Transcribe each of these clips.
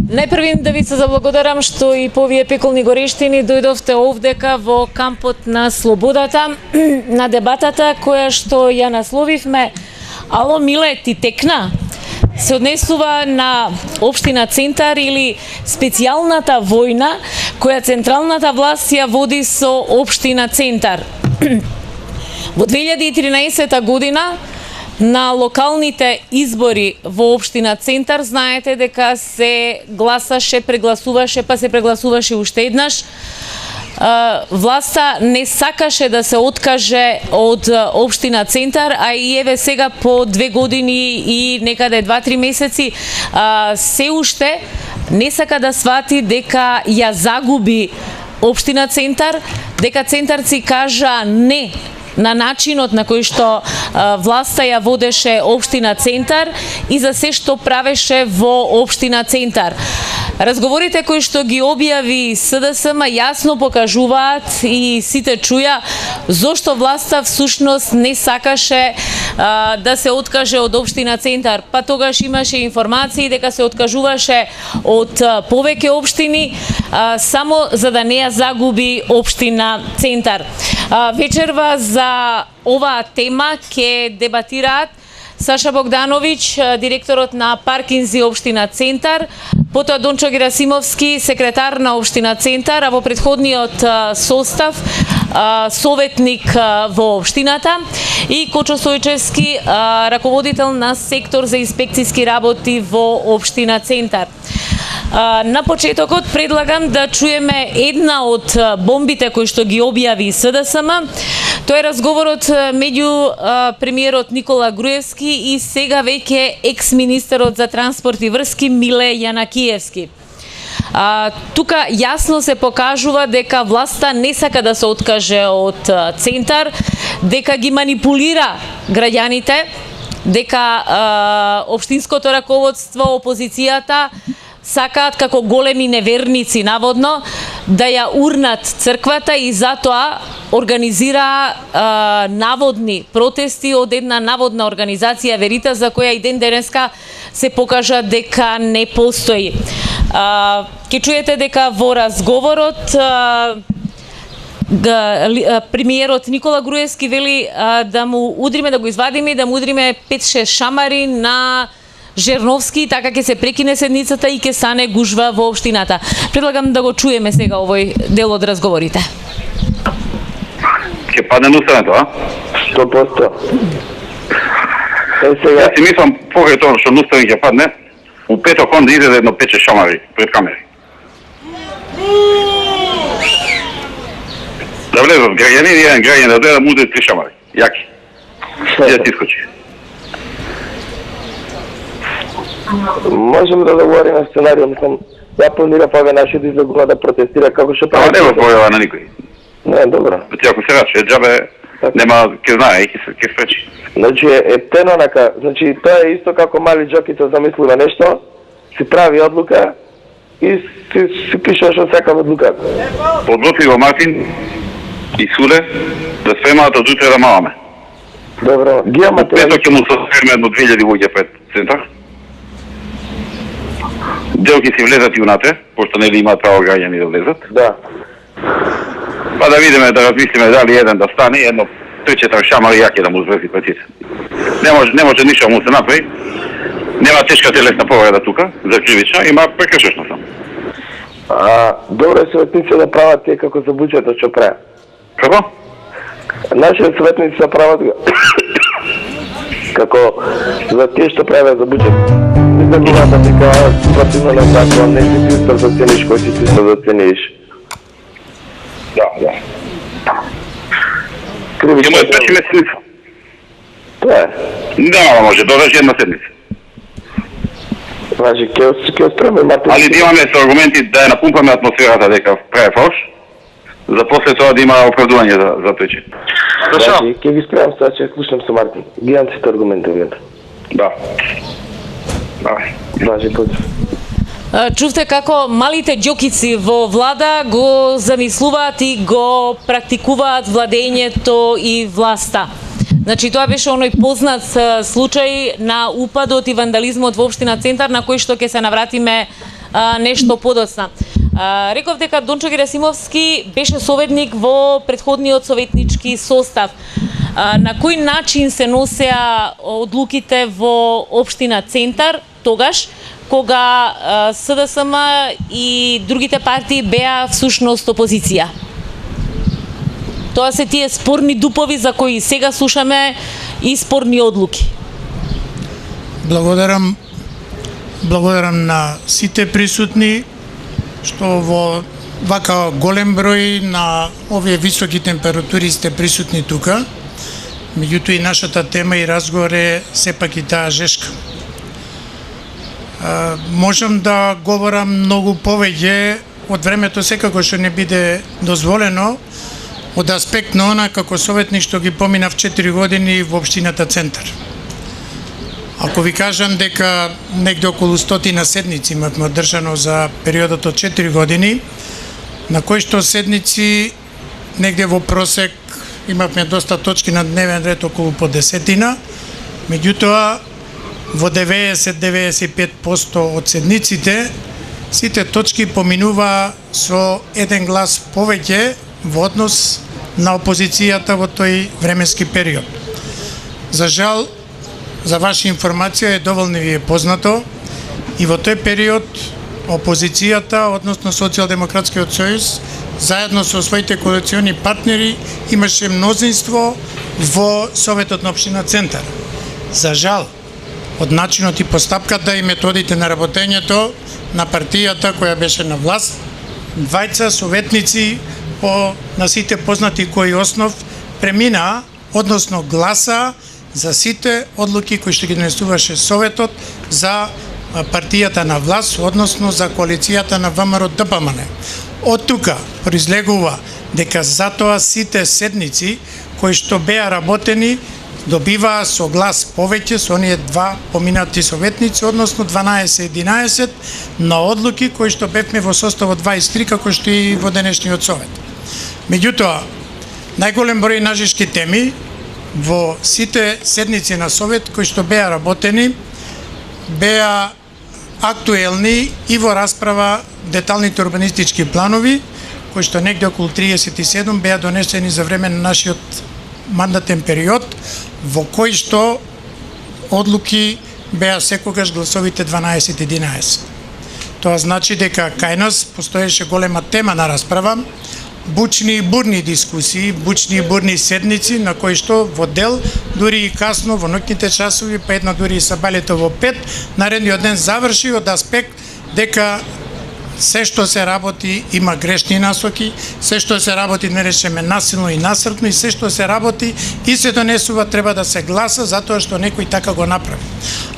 Најпрви да ви се заблагодарам што и по овие пеколни горештини дојдовте овдека во кампот на Слободата на дебатата која што ја насловивме "Ало миле, ти текна?" се однесува на општина Центар или специјалната војна која централната власт ја води со општина Центар. Во 2013 година на локалните избори во општина Центар знаете дека се гласаше, прегласуваше, па се прегласуваше уште еднаш. Власта не сакаше да се откаже од општина Центар, а и еве сега по 2 години и некаде 2-3 месеци се уште не сака да свати дека ја загуби општина Центар, дека центарци кажа не на начинот на кој што власта ја водеше општина Центар и за се што правеше во општина Центар. Разговорите кои што ги објави СДСМ јасно покажуваат и сите чуја зошто власта всушност не сакаше да се откаже од општина Центар. Па тогаш имаше информации дека се откажуваше од повеќе општини само за да не ја загуби општина Центар. Вечерва за оваа тема ќе дебатираат Саша Богдановиќ, директорот на Паркинзи општина Центар, потоа Дончо Герасимовски, секретар на општина Центар, а во претходниот состав советник во општината, и Кочо Сојчевски, раководител на сектор за инспекцијски работи во општина Центар. На почетокот предлагам да чуеме една од бомбите кои што ги објави СДСМ. Тоа е разговорот меѓу премиерот Никола Груевски и сега веќе екс-министерот за транспорт и врски Миле Јанакиевски. Тука јасно се покажува дека власта не сака да се откаже од Центар, дека ги манипулира граѓаните, дека општинското раководство, опозицијата сакаат како големи неверници наводно да ја урнат црквата и затоа организира наводни протести од една наводна организација Верита, за која и ден денеска се покажа дека не постои. Ке чуете дека во разговорот премиерот Никола Груевски вели да му удриме, да го извадиме и да му удриме 5-6 шамари на Жерновски, така ќе се прекине седницата и ќе стане гужва во општината. Предлагам да го чуеме сега овој дел од разговорите. Ќе падне на уставето, а? 100%. Сега... Јас си мислам, покрај тоа што уставен ќе падне, у петок он да изеде едно 5 шамари пред камери. Да влезат граѓани и еден граѓан да дојде да му удари 3 шамари. Јаки. И да ти искочи. Можеме да договориме сценарио, мислам, ја планира па наши да излегува да протестира како што прави. Не го повела на никој. Не, добро. Ти ако се раче, џабе нема ќе знае и ќе спречи. Значи ептено онака, значи тоа е исто како мали џокица замислува нешто, си прави одлука и си пише што сака во одлуката. Подготви го Мартин и Суле да спремаат од утре да маваме. Добро, ги има материјали. Петок ќе му составиме едно 2000 луѓе пред Центар. Дел ќе си влезат и унатре, пошто нели имаат право граѓани да влезат. Да. Па да видиме, да размислиме дали еден да стане, едно 3-4 шамари јаки да му зврзи патите. Не може ништо му се направи. Нема тешка телесна повреда тука, за кривична, има прекршешна сам. Добро е советници да прават тие како за буџетот што прават. Како? Нашите советници се прават како за тие што прават за буџет. Излегуваат дека противно на закон, не си исто да цениш кој си исто да цениш. Да. Кривична. Има и 5 седмица. Тоа е. Да, може, додажи една седмица. Значи, ќе спреме материјал. Али да имаме со аргументи да ја напумпаме атмосферата дека прави фалш, за после тоа да има оправдување за тој чин. Значи, ќе ги спремам сега, ќе слушам со Мартин. Ги имам сите аргументи. Да. Важи, поздрав. Чувте како малите џокици во влада го замислуваат и го практикуваат владењето и власта. Значи, тоа беше оној познат случај на упадот и вандализмот во општина Центар, на кој што ќе се навратиме нешто подоцна. Реков дека Дончо Герасимовски беше советник во претходниот советнички состав. На кој начин се носеа одлуките во општина Центар тогаш, кога СДСМ и другите партии беа всушност опозиција? Тоа се тие спорни дупови за кои сега слушаме и спорни одлуки. Благодарам на сите присутни што во вака голем број на овие високи температури сте присутни тука. Меѓутоа и нашата тема и разговор е сепак и таа жешка. Можам да говорам многу повеќе од времето секако што не биде дозволено од аспект на она како советник што ги поминав 4 години во општината Центар. Ако ви кажам дека негде околу 100 седници имавме одржано за периодот од 4 години, на кои што седници негде во просек имавме доста точки на дневен ред, околу по 10, меѓутоа во 90-95% од седниците сите точки поминува со еден глас повеќе во однос на опозицијата во тој временски период. За жал, за ваша информација е доволно ви е познато и во тој период опозицијата, односно Социјалдемократскиот сојуз, заедно со своите коалициони партнери имаше мнозинство во Советот на општина Центар. За жал, од начинот и постапката и методите на работењето на партијата која беше на власт, двајца советници на сите познати кои основ преминаа, односно гласа за сите одлуки кои што ги донесуваше Советот за партијата на власт, односно за коалицијата на ВМРО-ДПМН. Од тука произлегува дека затоа сите седници кои што беа работени добиваа со глас повеќе со оние два поминати советници, односно 12-11 на одлуки кои што бевме во составот 23 како што и во денешниот совет. Меѓутоа, најголем број нажишки теми во сите седници на совет кои што беа работени беа актуелни и во расправа деталните урбанистички планови кои што негде околу 37 беа донесени за време на нашиот мандатен период, во кој што одлуки беа секогаш гласовите 12-11. Тоа значи дека кај нас постоеше голема тема на расправа, бучни и бурни дискусии, бучни и бурни седници на кои што во дел, дури и касно во ноќните часови, па една дури и сабалето во 5, наредниот ден заврши од аспект дека се што се работи има грешни насоки, се што се работи не речеме насилно и насртно и се што се работи и се донесува треба да се гласа затоа што некој така го направи.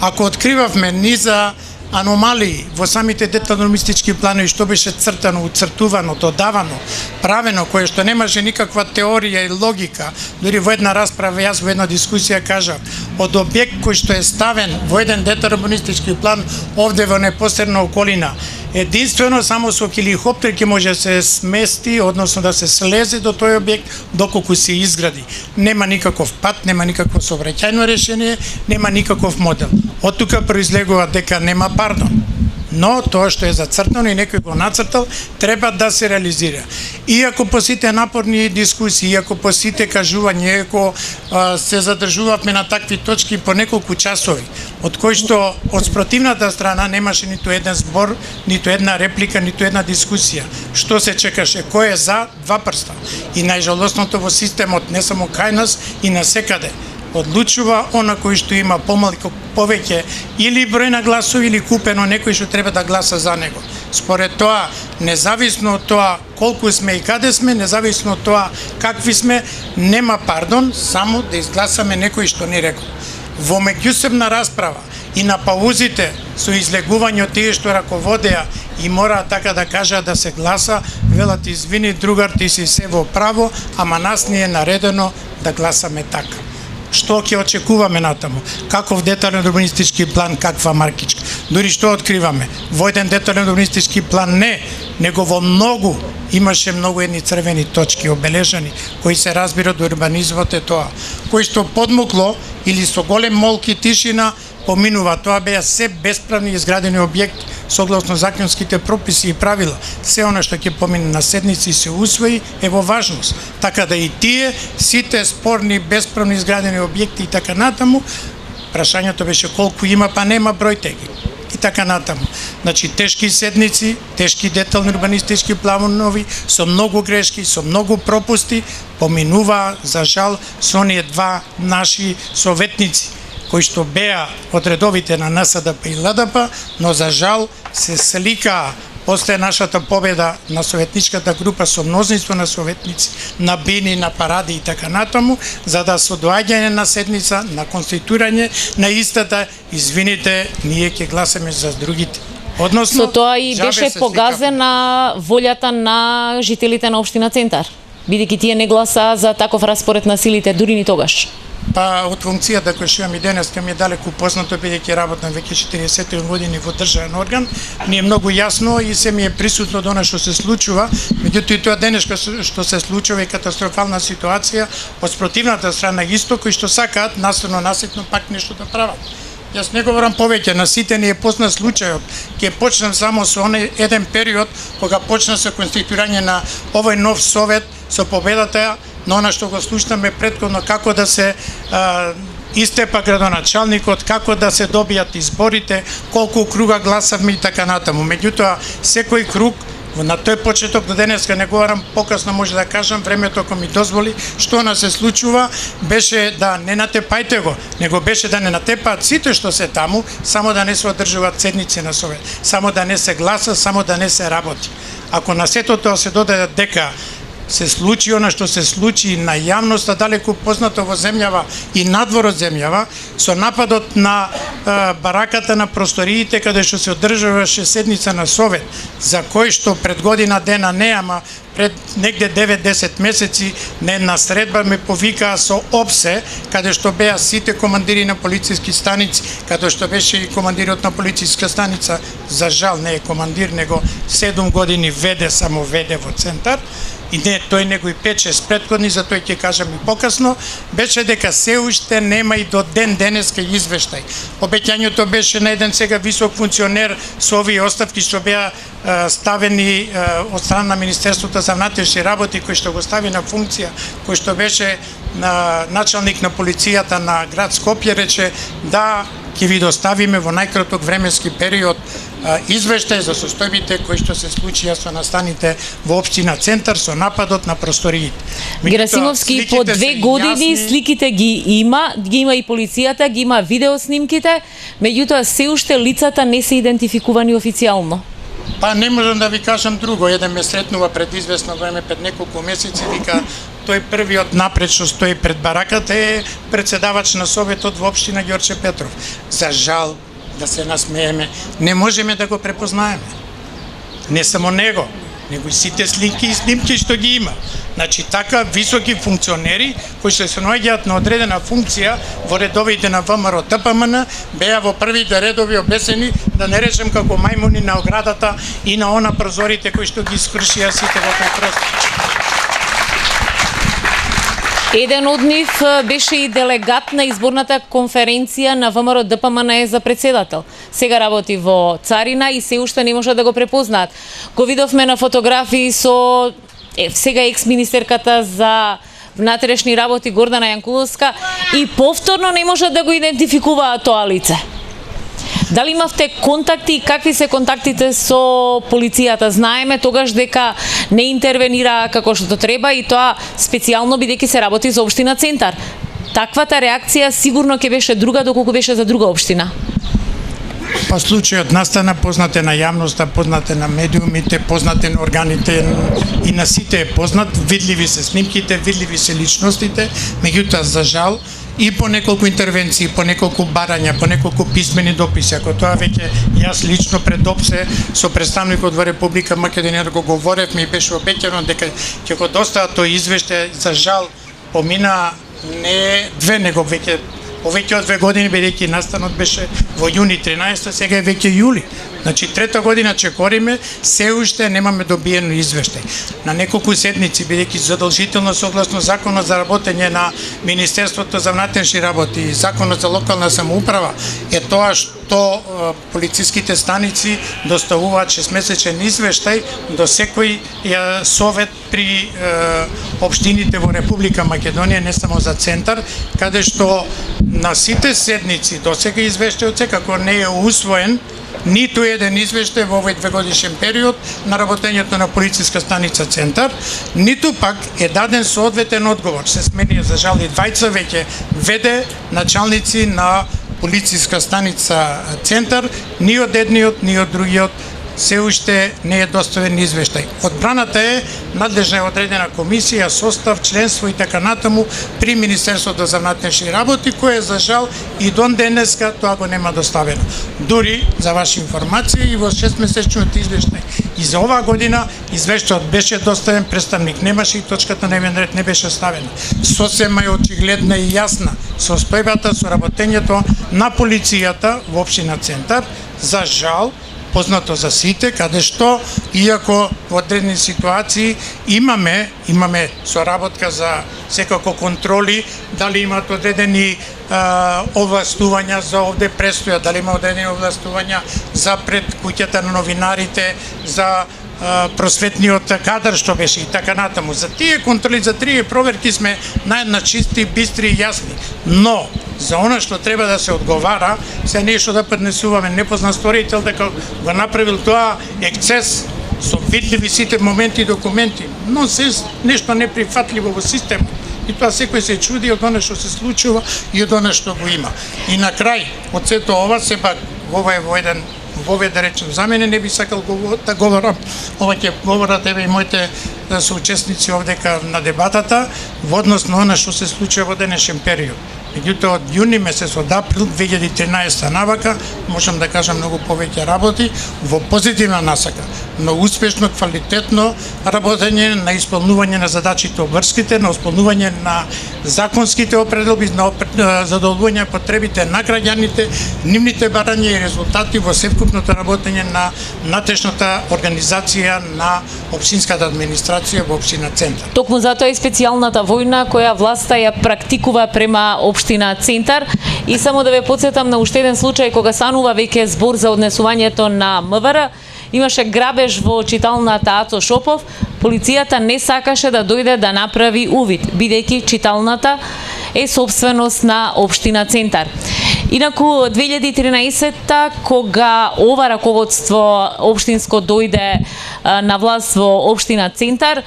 Ако откривавме низа аномалии во самите детално-урбанистички планови што беше цртано, уцртувано, додавано, правено, кое што немаше никаква теорија и логика, дури во една расправа, јас во една дискусија кажав, од објект кој што е ставен во еден детално-урбанистички план овде во непосредна околина, единствено само со хеликоптер ќе може да се смести, односно да се слезе до тој објект доколку се изгради. Нема никаков пат, нема никакво сообраќајно решение, нема никаков модел. Од тука произлегува дека нема пардон. Но тоа што е зацртано и некој го нацртал, треба да се реализира. Иако по сите напорни дискусии, иако по сите кажувања, иако се задржувавме на такви точки по неколку часови, од кои што од спротивната страна немаше ниту еден збор, ниту една реплика, ниту една дискусија. Што се чекаше? Кој е за? Два прста. И најжалосното во системот, не само кај нас, и насекаде, одлучува она кој што има помалку повеќе или број на гласови или купено некој што треба да гласа за него. Според тоа, независно од тоа колку сме и каде сме, независно од тоа какви сме, нема пардон, само да изгласаме некој што не рекол. Во меѓусебна расправа и на паузите со излегување од тие што раководеа и мора така да кажа да се гласа, велат извини другар, ти си се во право, ама нас ни е наредено да гласаме така. Што ќе очекуваме натаму? Каков детален урбанистички план, каква маркичка? Дури што откриваме? Во еден детален урбанистички план не, него во многу имаше многу едни црвени точки обележани, кои се разбира од урбанизмот е тоа. Кои што подмукло или со голем молк и тишина поминува. Тоа беа се бесправни изградени објекти согласно законските прописи и правила, се она што ќе помине на седници се усвои е во важност. Така да и тие, сите спорни, бесправни изградени објекти и така натаму, прашањето беше колку има, па нема бројте ги. И така натаму. Значи, тешки седници, тешки детални урбанистички планови, со многу грешки, со многу пропусти, поминуваа, за жал, со оние два наши советници, кои што беа од редовите на НСДП и ЛДП, но за жал се сликаа после нашата победа на советничката група со мнозинство на советници, на бини, на паради и така натаму, за да со доаѓање на седница, на конституирање на истата, извините, ние ќе гласаме за другите. Односно, Со тоа и беше погазена волјата на жителите на општина Центар, бидејќи тие не гласаа за таков распоред на силите дури ни тогаш. Па од функцијата која што имам и денеска ми е далеку познато, бидејќи работам веќе 40 години во државен орган, ми е многу јасно и се ми е присутно до она што се случува, меѓутоа и тоа денеска што се случува е катастрофална ситуација од спротивната страна исто, кои што сакаат насрно наситно пак нешто да прават. Јас не говорам повеќе, на сите ни е познат случајот. Ќе почнем само со оној еден период кога почна со конституирање на овој нов совет, со победата на она што го слушнаме претходно, како да се истепа градоначалникот, како да се добијат изборите, колку круга гласавме и така натаму. Меѓутоа, секој круг на тој почеток до денеска, не говорам покасно, може да кажам, времето ако ми дозволи, што на се случува, беше да не натепајте го, него беше да не натепаат сите што се таму, само да не се одржуваат седници на совет, само да не се гласа, само да не се работи. Ако на сето тоа се додаде дека се случи она што се случи на јавноста далеку познато во земјава и надвор од земјава, со нападот на бараката на просториите каде што се одржуваше седница на совет, за кој што пред година дена не, ама пред негде 9-10 месеци на една средба ме повикаа со ОПСЕ, каде што беа сите командири на полициски станици, каде што беше и командирот на полициска станица, за жал не е командир, него 7 години веде, само веде во Центар, и не, тој него и 5-6 претходни, за тој ќе кажам и покасно, беше дека се уште нема и до ден денеска извештај. Обеќањето беше на еден сега висок функционер со овие оставки што беа ставени од страна на Министерството за внатрешни работи, кој што го стави на функција, кој што беше началник на полицијата на град Скопје, рече да ќе ви доставиме во најкраток временски период извештај за состојбите кои што се случија со настаните во општина Центар со нападот на просториите. Герасимовски, по 2 години сликите ги има и полицијата, ги има видеоснимките, меѓутоа се уште лицата не се идентификувани официјално. Па не можам да ви кажам друго, еден ме сретнува пред известно време, пред неколку месеци, вика тој првиот напред што стои пред бараката е председавач на советот во општина Ѓорче Петров. За жал, да се насмееме, не можеме да го препознаеме. Не само него, него и сите слики и снимки што ги има. Значи, така високи функционери кои се наоѓаат на одредена функција во редовите на ВМРО ДПМН беа во првите редови обесени, да не речем како мајмуни на оградата и на она прозорите кои што ги скршија сите во тој простор. Еден од нив беше и делегат на изборната конференција на ВМРО ДПМН за председател. Сега работи во Царина и се уште не може да го препознаат. Го видовме на фотографии со сега екс-министерката за внатрешни работи Гордана Јанкуловска и повторно не може да го идентификуваат тоа лице. Дали имавте контакти и какви се контактите со полицијата? Знаеме тогаш дека не интервенираа како што треба и тоа специјално бидејќи се работи за општина Центар. Таквата реакција сигурно ќе беше друга доколку беше за друга општина. Па случајот настана, познат е на јавноста, познат е на медиумите, познат е на органите и на сите е познат, видливи се снимките, видливи се личностите, меѓутоа за жал и по неколку интервенции, по неколку барања, по неколку писмени дописи, ако тоа веќе јас лично пред ОПСЕ со представникот во Република Македонија да го говоревме и беше обеќано дека ќе го достават тој извештај, за жал помина не 2, него веќе повеќе од 2 години, бидејќи настанот беше во јуни 13, сега е веќе јули. Значи, 3-та година чекориме, се уште немаме добиено извештај. На неколку седници, бидејќи задолжително согласно Законот за работење на Министерството за внатрешни работи и Законот за локална самоуправа, е тоа то полициските станици доставуваат 6-месечен извештај до секој совет при општините во Република Македонија, не само за центар, каде што на сите седници до сега извештајот секако не е усвоен ниту еден извештај во овој двегодишен период на работењето на полициска станица Центар, ниту пак е даден соодветен одговор. Се смени за жал и двајца веќе веде началници на полициска станица Центар, ни од едниот, ни од другиот се уште не е доставен извештај. Одбраната е надлежна и одредена комисија, состав, членство и така натаму при Министерството за внатрешни работи, кое за жал и до денеска тоа го нема доставено. Дури за ваша информација и во 6-месечниот извештај и за оваа година извештајот беше доставен, представник немаше и точката на дневен ред не беше ставена. Сосема е очигледна и јасна состојбата со работењето на полицијата во општина Центар, за жал познато за сите, каде што, иако во одредени ситуации имаме соработка за секако контроли, дали имаат одредени овластувања за овде престоја, дали има одредени овластувања за пред куќата на новинарите, за просветниот кадар што беше и така натаму. За тие контроли, за тие проверки сме наедна чисти, бистри и јасни. Но за она што треба да се одговара, се нешто да поднесуваме непознат сторител дека го направил тоа ексцес со видливи сите моменти и документи, но се нешто неприфатливо во системот. И тоа секој се чуди од она што се случува и од она што го има. И на крај, од сето ова, сепак ова е во еден да речем, за мене не би сакал да говорам, ова ќе говорат еве и моите соучесници овдека на дебатата во однос на она што се случува во денешен период. Меѓутоа, од јуни месец, од април 2013 навака, можам да кажам многу повеќе работи во позитивна насака, но успешно, квалитетно работење на исполнување на задачите обврските, на исполнување на законските определби, на задоволување потребите на граѓаните, нивните барања и резултати во севкупното работење на натрешната организација на општинската администрација во општина Центар. Токму затоа и специјалната војна која власта ја практикува према општина Центар. И само да ве потсетам на уште еден случај кога станува веќе збор за однесувањето на МВР, имаше грабеж во читалната Ацо Шопов, полицијата не сакаше да дојде да направи увид, бидејќи читалната е собственост на општина Центар. Инаку 2013-та, кога ова раководство општинско дојде на власт во општина Центар,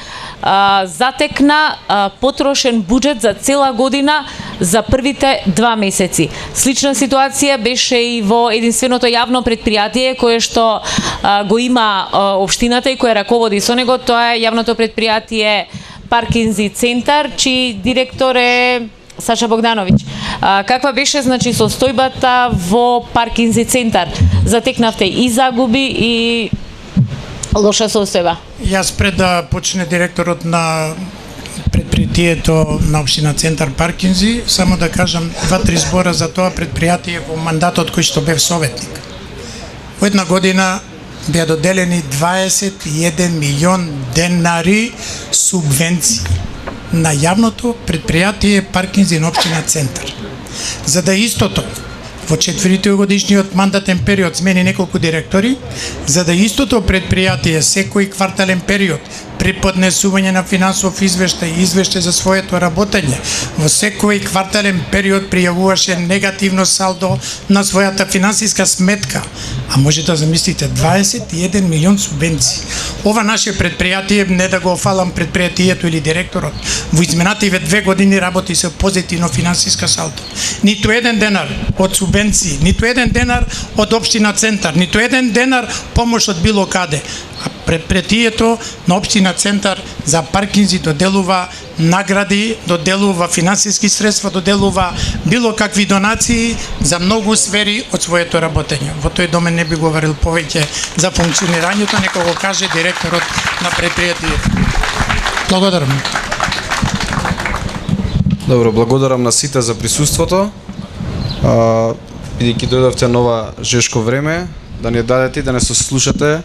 затекна потрошен буџет за цела година за првите 2 месеци. Слична ситуација беше и во единственото јавно предпријатие кое што го има општината и кое раководи со него, тоа е јавното предпријатие Паркинзи Центар, чиј директор е Саша Богдановиќ. Каква беше значи состојбата во Паркинзи Центар? Затекнавте и загуби и лоша состојба. Јас пред да почне директорот на предпријатието на општина Центар Паркинзи, само да кажам 2-3 збора за тоа предпријатие во мандатот кој што бев советник. Во една година беа доделени 21 милион денари субвенции на јавното предпријатие Паркинзи на општина Центар. За да истото во 4-годишниот мандатен период смени неколку директори, за да истото предпријатие секој квартален период при поднесување на финансов извештај и извештај за своето работење, во секој квартален период пријавуваше негативно салдо на својата финансиска сметка. А може да замислите 21 милион субвенции. Ова наше предпријатие, не да го офалам предпријатието или директорот, во изминативе 2 години работи со позитивно финансиска салдо. Ниту еден денар од субвенции, ниту еден денар од општина Центар, ниту еден денар помош од било каде. А предпријатието на општина Центар за Паркинзи доделува награди, доделува финансиски средства, доделува било какви донации за многу сфери од своето работење. Во тој домен не би говорил повеќе за функционирањето, нека го каже директорот на предпријатието. Благодарам. Добро, благодарам на сите за присуството. Бидејќи дојдовте на ова жешко време, да ни дадете и да не се слушате,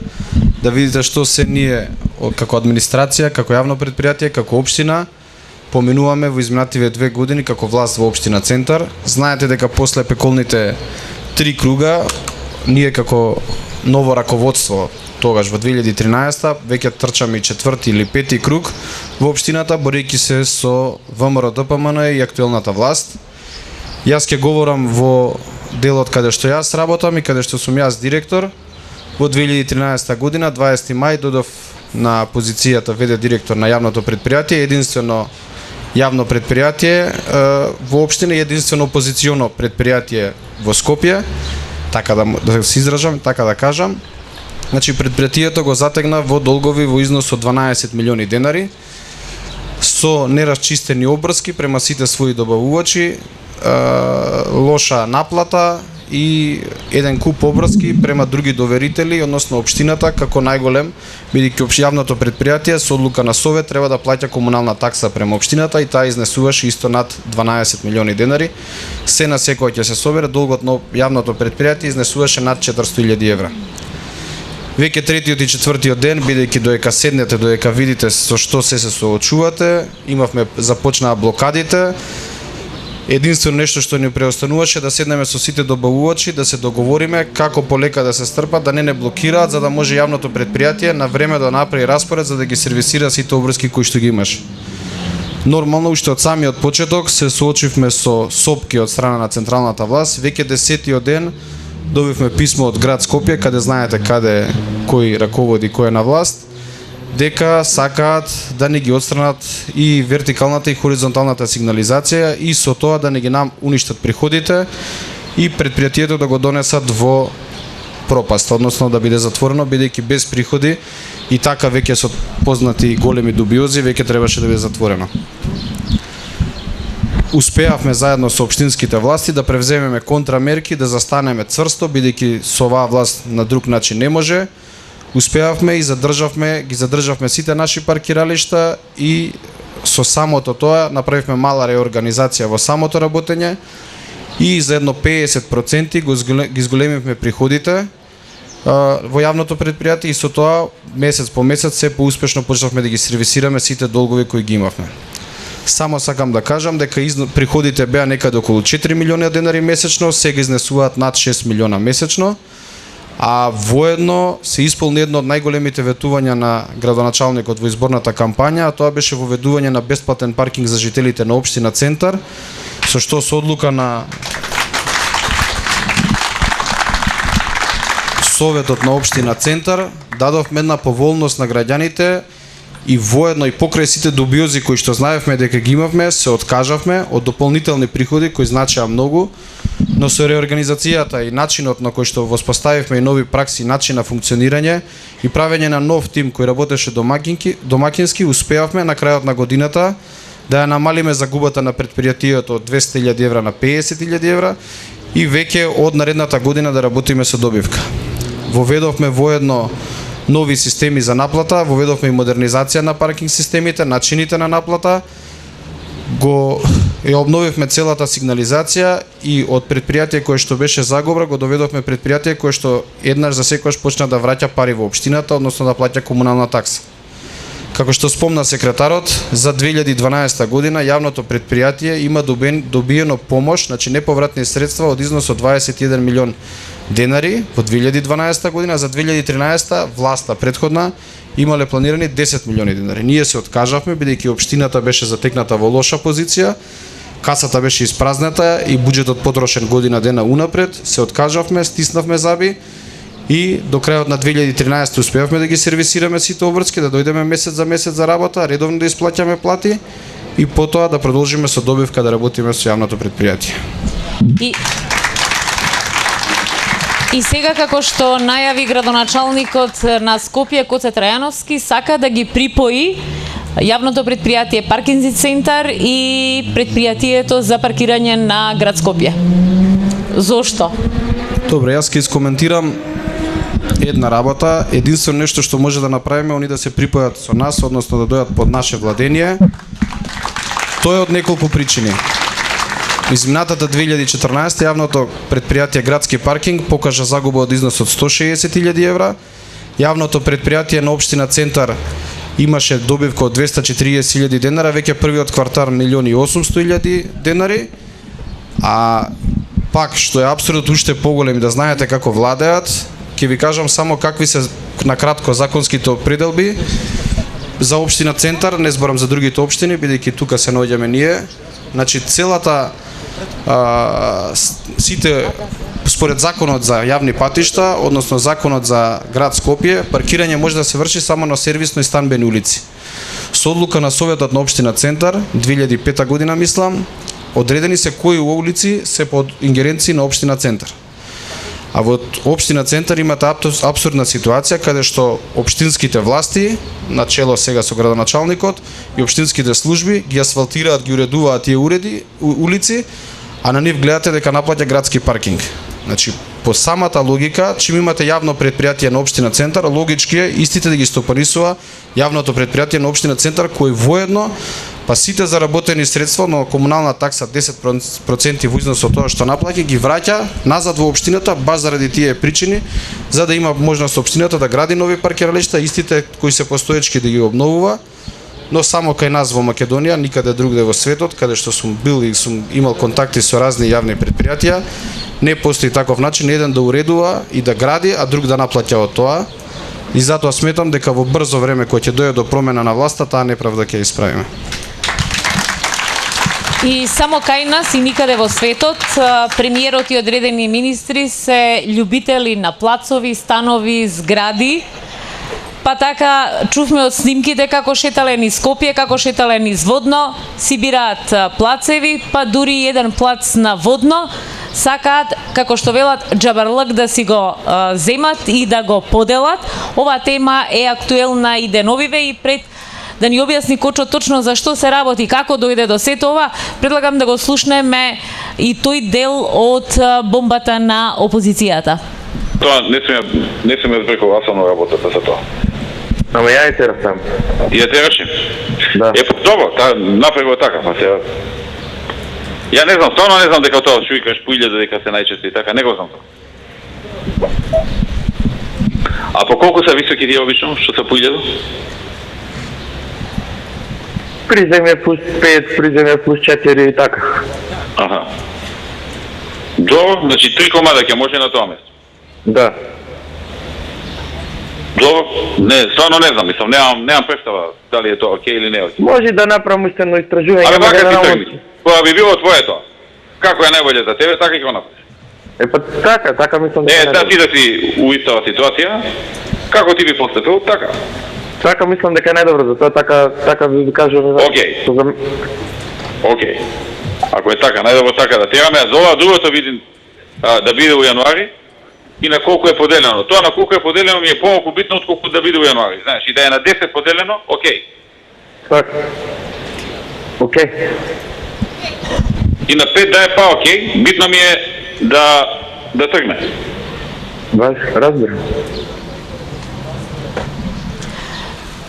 да видите што се ние како администрација, како јавно предпријатие, како општина поминуваме во изминативе 2 години како власт во општина Центар. Знаете дека после пеколните 3 круга, ние како ново раководство тогаш во 2013 веќе трчаме и 4-ти или 5-ти круг во општината, борејќи се со ВМРО ДПМН и актуелната власт. Јас ќе говорам во делот каде што јас работам и каде што сум јас директор. Во 2013 година, 20 мај, додов на позицијата ВД директор на јавното предпријатие, единствено јавно предпријатие во општина и единствено опозиционо предпријатие во Скопје, така да се изражам, така да кажам. Значи предпријатието го затегна во долгови во износ од 12 милиони денари со нерасчистени обврски према сите своји добавувачи, лоша наплата и еден куп обврски према други доверители, односно општината како најголем, бидејќи јавното предпријатие со одлука на Совет треба да плаќа комунална такса према општината и таа изнесуваше исто над 12 милиони денари. Се на секој ќе се собере, долгот на јавното предпријатие изнесуваше над 400.000 евра. Веќе третиот и четвртиот ден, бидејќи доека седнете, доека видите со што се соочувате, започнаа блокадите. Единствено нешто што ни преостануваше да седнеме со сите добавувачи, да се договориме како полека да се стрпат, да не блокираат, за да може јавното предпријатие на време да направи распоред за да ги сервисира сите обврски кои што ги имаш. Нормално уште од самиот почеток се соочивме со сопки од страна на централната власт. Веќе 10-тиот ден добивме писмо од град Скопје, каде знаете каде кој раководи, кој е на власт, дека сакаат да ни ги отстранат и вертикалната и хоризонталната сигнализација и со тоа да ни ги уништат приходите и предпријатието да го донесат во пропаст, односно да биде затворено, бидејќи без приходи и така веќе со познати големи дубиози веќе требаше да биде затворено. Успеавме заедно со општинските власти да превземеме контрамерки, да застанеме цврсто, бидејќи со оваа власт на друг начин не може. Успеавме и ги задржавме сите наши паркиралишта и со самото тоа направивме мала реорганизација во самото работење и за едно 50% ги зголемивме приходите во јавното предпријатие и со тоа месец по месец се поуспешно почнавме да ги сервисираме сите долгови кои ги имавме. Само сакам да кажам дека приходите беа некаде околу 4 милиони денари месечно, сега изнесуваат над 6 милиона месечно, а воедно се исполни едно од најголемите ветувања на градоначалникот во изборната кампања, а тоа беше воведување на бесплатен паркинг за жителите на општина Центар, со што со одлука на Советот на општина Центар дадовме една поволност на граѓаните и воедно и покрај сите дубиози кои што знаевме дека ги имавме, се откажавме од дополнителни приходи кои значеа многу, но со реорганизацијата и начинот на кој што воспоставивме и нови пракси, начин на функционирање и правење на нов тим кој работеше домакински, успеавме на крајот на годината да ја намалиме загубата на предпријатието од 200.000 евра на 50.000 евра и веќе од наредната година да работиме со добивка. Воведовме воедно нови системи за наплата, воведовме и модернизација на паркинг системите, начините на наплата, обновивме целата сигнализација и од предпријатие кое што беше загубра го доведовме предпријатие кое што еднаш за секогаш почна да враќа пари во општината, односно да плаќа комунална такса. Како што спомна секретарот, за 2012 година јавното предпријатие има добиено помош, значи неповратни средства од износ од 21 милион денари во 2012 година, за 2013 власта претходна имале планирани 10 милиони денари. Ние се откажавме бидејќи општината беше затекната во лоша позиција, касата беше испразната и буџетот потрошен година дена унапред, се откажавме, стиснавме заби и до крајот на 2013 успеавме да ги сервисираме сите обврски, да дојдеме месец за работа, редовно да исплаќаме плати и потоа да продолжиме со добивка да работиме со јавното предпријатие. И сега, како што најави градоначалникот на Скопје Коце Трајановски, сака да ги припои јавното предпријатие Паркинзи Центар и предпријатието за паркирање на град Скопје. Зошто? Добре, јас ќе искоментирам една работа. Единствено нешто што може да направиме, они да се припојат со нас, односно да дојдат под наше владение. Тоа е од неколку причини. Изминатата 2014 јавното предпријатие Градски паркинг покажа загуба од износ од 160.000 евра. Јавното предпријатие на општина Центар имаше добивка од 240.000 денара, веќе првиот квартал 1.800.000 денари, а пак што е апсурдот уште поголем да знаете како владеат, ќе ви кажам само какви се накратко законските определби за општина Центар, не зборам за другите општини, бидејќи тука се наоѓаме ние. Значи целата сите според законот за јавни патишта, односно законот за град Скопје, паркирање може да се врши само на сервисно и станбени улици. Со одлука на Советот на општина Центар 2005 година мислам, одредени се кои улици се под ингеренции на општина Центар. А во општина Центар имате апсурдна ситуација каде што општинските власти, начело сега со градоначалникот и општинските служби ги асфалтираат, ги уредуваат тие улици, а на нив гледате дека наплаќа градски паркинг. Значи, по самата логика, чим имате јавно предпријатие на општина Центар, логички е истите да ги стопанисува јавното предпријатие на општина Центар, кој воедно па сите заработени средства на комунална такса 10% во износ од тоа што наплаќа ги враќа назад во општината баш заради тие причини, за да има можност општината да гради нови паркиралишта, истите кои се постоечки да ги обновува. Но само кај нас во Македонија, никаде другде во светот, каде што сум бил и сум имал контакти со разни јавни предпријатија, не постои таков начин еден да уредува и да гради, а друг да наплаќа од тоа. И затоа сметам дека во брзо време кој ќе дојде до промена на власта, таа неправда ќе исправиме. И само кај нас и никаде во светот, премиерот и одредени министри се љубители на плацови, станови, згради. Па така чувме од снимките како шетале низ Скопје, како шетале низ Водно, си бираат плацеви, па дури еден плац на Водно сакаат, како што велат, џабарлак да си го земат и да го поделат. Ова тема е актуелна и деновиве и пред да ни објасни Кочо точно за што се работи, како дојде до сето ова, предлагам да го слушнеме и тој дел од бомбата на опозицијата. Тоа не сме збрекува, аз сам работата за тоа. Ама ја и терам сам. Ја тераши? Да. Добро, направи така, па се... Ја не знам, стварно не знам дека тоа што викаш по 1000 дека се најчесто и така, не го знам тоа. А по колку се високи тие обично, што се по 1000? Приземје плюс 5, приземје плюс 4 и така. Аха. Добро, значи 3 комада ќе може на тоа место. Да. Добро, не, стварно не знам, мислам, немам представа дали е тоа окей или не окей. Може да направам уште едно истражување. Абе, вака ти тргни. Кога би било твоето, како е најболje за тебе, така ќе го направиш. Па така мислам. Ти да си у истава ситуација, како ти би постапил, така. Така мислам дека е најдобро, затоа така ви кажувам. Океј. Ако е така, најдобро така да тераме, а за ова другото видим да биде у јануари и на колку е поделено. Тоа на колку е поделено ми е помалку битно отколку да биде у јануари. Знаеш, и да е на 10 поделено, океј. Така. Океј. И на 5 да е па океј, битно ми е да тргне. Баш, разбирам.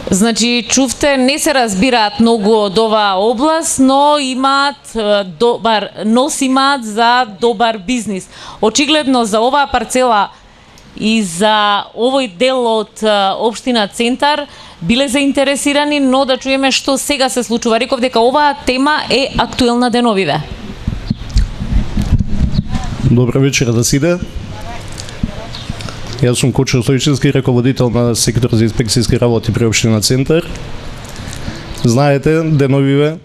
Значи, чувте, не се разбираат многу од оваа област, но имаат добар нос имаат за добар бизнис. Очигледно за оваа парцела и за овој дел од општина Центар биле заинтересирани, но да чуеме што сега се случува. Реков дека оваа тема е актуелна деновиве. Добра вечер да сиде. Јас сум Кочо Стојчевски, раководител на сектор за инспекцијски работи при општина Центар. Знаете, деновиве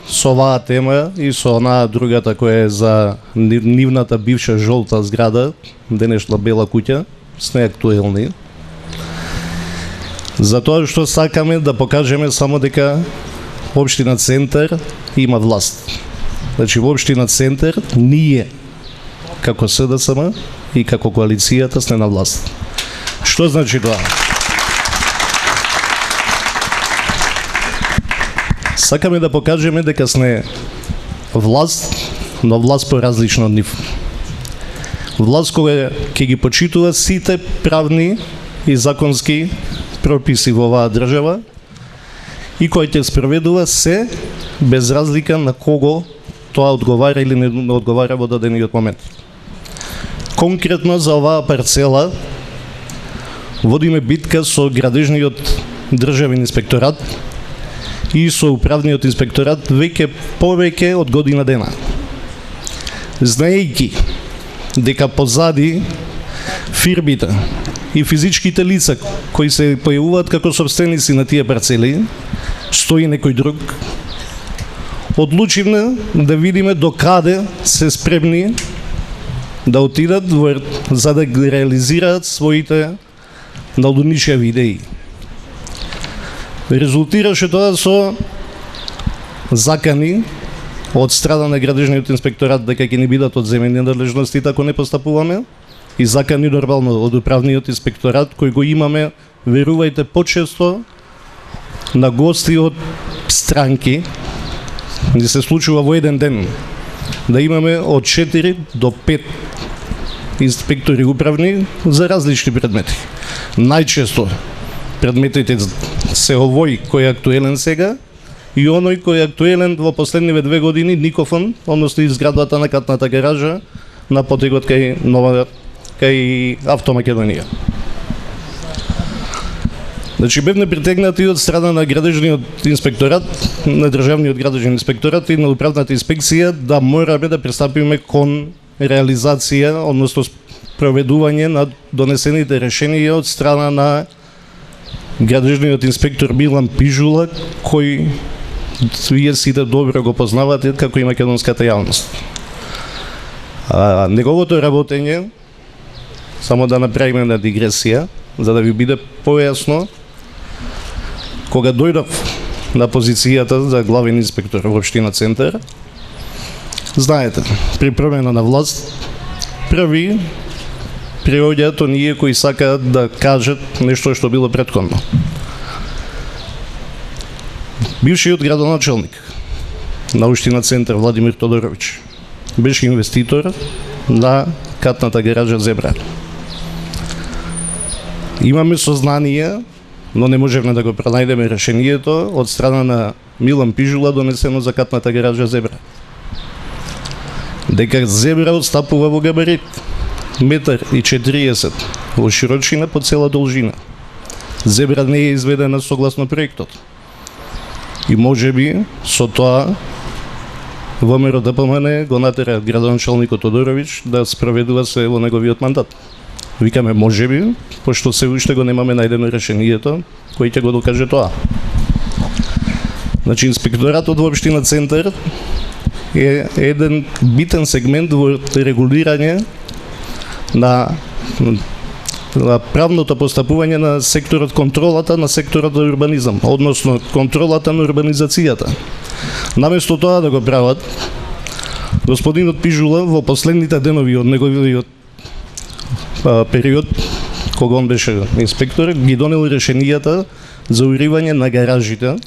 со оваа тема и со онаа другата која е за нивната бивша жолта зграда, денешна бела куќа, сме актуелни. Затоа што сакаме да покажеме само дека општина Центар има власт. Значи во општина Центар ние како СДСМ и како коалицијата сме на власт. Што значи тоа? Сакаме да покажеме дека сме власт, но власт поразлична од нив. Власт која ќе ги почитува сите правни и законски прописи во оваа држава и кој ќе спроведува се без разлика на кого тоа одговара или не одговара во дадениот момент. Конкретно за оваа парцела водиме битка со градежниот државен инспекторат и со управниот инспекторат веќе повеќе од година дена. Знаејќи дека позади фирмите и физичките лица кои се појавуваат како собственици на тие парцели стои некој друг. Одлучивме да видиме до каде се спремни да отидат за да реализираат своите налудничави идеи. Резултираше тоа со закани од страна на градежниот инспекторат дека ќе ни бидат одземени надлежностите ако не постапуваме и закани нормално од управниот инспекторат кој го имаме, верувајте, почесто на гости од странки. Ни се случува во еден ден да имаме од 4 до 5 инспектори управни за различни предмети. Најчесто предметите се овој кој е актуелен сега и оној кој е актуелен во последниве 2 години, Никофон, односно изградбата на катната гаража на потегот кај Автомакедонија. Значи бевме притегнати од страна на градежниот инспекторат, на државниот градежен инспекторат и на управната инспекција да мораме да пристапиме кон реализација, односно проведување на донесените решенија од страна на градежниот инспектор Милан Пижула, кој вие сите добро го познавате како и македонската јавност. Неговото работење, само да направиме една дигресија, за да ви биде појасно, кога дојдов на позицијата за главен инспектор во општина Центар, знаете, при промена на власт, први приоѓаат оние кои сакаат да кажат нешто што било претходно. Бившиот градоначелник на општина Центар Владимир Тодорович беше инвеститор на катната гаража Зебра. Имаме сознание, но не можеме да го пронајдеме решението од страна на Милан Пижула донесено за катната гаража Зебра. Дека Зебра отстапува во габарит 1,40 м во широчина по цела должина. Зебра не е изведена согласно проектот. И можеби со тоа ВМРО ДПМН го натера градоначалникот Тодорович да спроведува се во неговиот мандат. Викаме можеби, пошто се уште го немаме најдено решението кој ќе го докаже тоа. Значи инспекторатот во општина Центар е еден битен сегмент во регулирање на правното постапување на секторот, контролата на секторот за урбанизам, односно контролата на урбанизацијата. Наместо тоа да го прават, господинот Пижула во последните денови од неговиот период, кога он беше инспектор, ги донел решенијата за уривање на гаражите,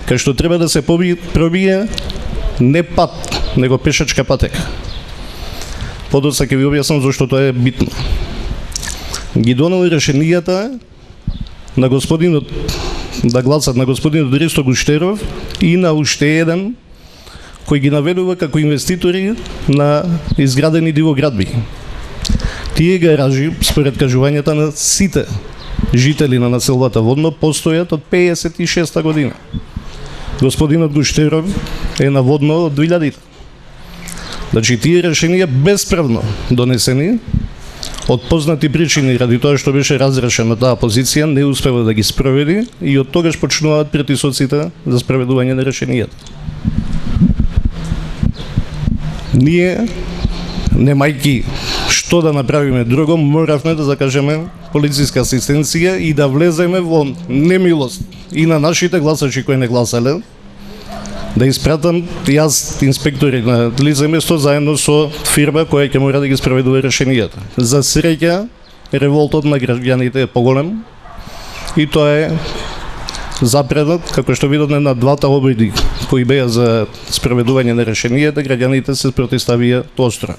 кај што треба да се пробие не пат, него пешачка патека. Подоцна ќе ви објаснам зашто тоа е битно. Ги донел решенијата на господинот, да гласат на господинот Ристо Гуштеров и на уште еден кој ги наведува како инвеститори на изградени дивоградби. Тие гаражи, според кажувањата на сите жители на населбата Водно, постојат од 56-та година. Господинот Гуштеров е на Водно од 2000-та. Значи, тие решенија бесправно донесени, од познати причини, ради тоа што беше разрешена таа позиција, не успева да ги спроведи и од тогаш почнуваат притисоците за спроведување на решенијата. Ние, немајки што да направиме друго, моравме да закажеме полициска асистенција и да влеземе во немилост и на нашите гласачи кои не гласале, да испратам јас инспектори на лице место заедно со фирма која ќе мора да ги спроведува решенијата. За среќа, револтот на граѓаните е поголем и тоа е запредат, како што видовме на двата обиди кои беа за спроведување на решенијата, граѓаните се протиставија остро.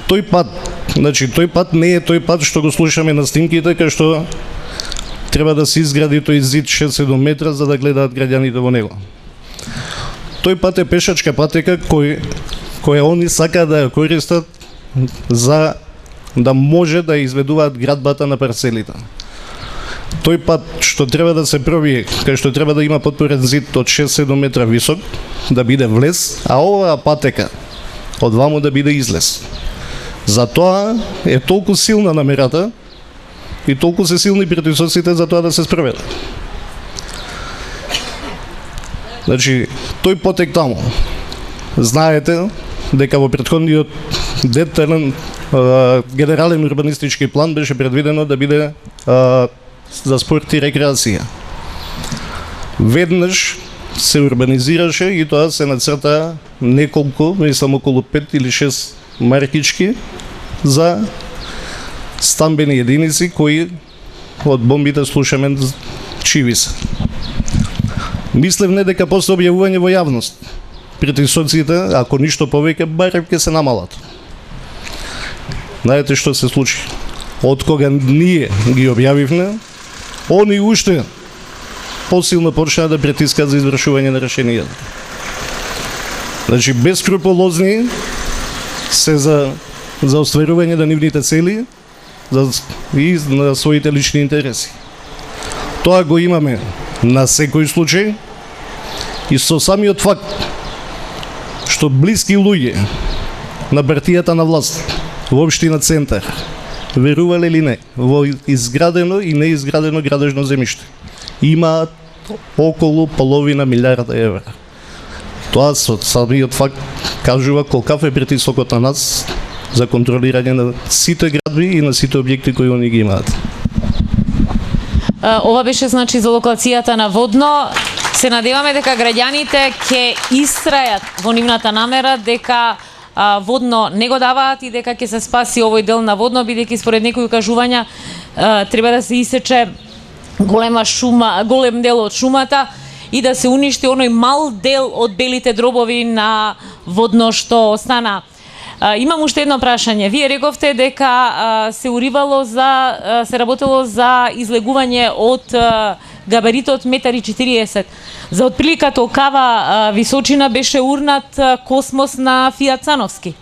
Тој пат не е тој пат што го слушаме на снимките, кај што треба да се изгради тој зид 6-7 метра за да гледаат граѓаните во него. Тој пат е пешачка патека која они сакаат да ја користат за да може да изведуваат градбата на парцелите. Тој пат што треба да се пробие, кај што треба да има потпорен зид од 6-7 метра висок, да биде влез, а оваа патека од ваму да биде излез. Затоа е толку силна намерата и толку се силни притисоците за тоа да се спроведе. Значи, тој потек таму. Знаете дека во претходниот детален генерален урбанистички план беше предвидено да биде за спорт и рекреација. Веднаш се урбанизираше и тоа се нацрта неколку, мислам околу 5 или 6 маркички за стамбени единици кои од бомбите слушаме чиви се. Мислевме дека после објавување во јавност притисоците, ако ништо повеќе, барем ќе се намалат. Знаете што се случи? Од кога ние ги објавивме, они уште посилно почнаа да притискаат за извршување на решенијата. Значи, бескрупулозни се за остварување на нивните цели и на своите лични интереси. Тоа го имаме на секој случај и со самиот факт што блиски луѓе на партијата на власт во општина Центар, верувале или не, во изградено и неизградено градежно земјиште имаат околу половина милиарда евра. Тоа со самиот факт кажува колкав е притисокот на нас за контролирање на сите градби и на сите објекти кои они ги имаат. Ова беше значи за локацијата на Водно. Се надеваме дека граѓаните ќе истрајат во нивната намера дека Водно не го даваат и дека ќе се спаси овој дел на Водно, бидејќи според некои кажувања треба да се исече голем дел од шумата и да се уништи оној мал дел од белите дробови на Водно што остана. Имам уште едно прашање. Вие рековте дека се работело за излегување од габаритот 1,40 м. За отприлика толкава височина беше урнат Космос на Фијат Цановски.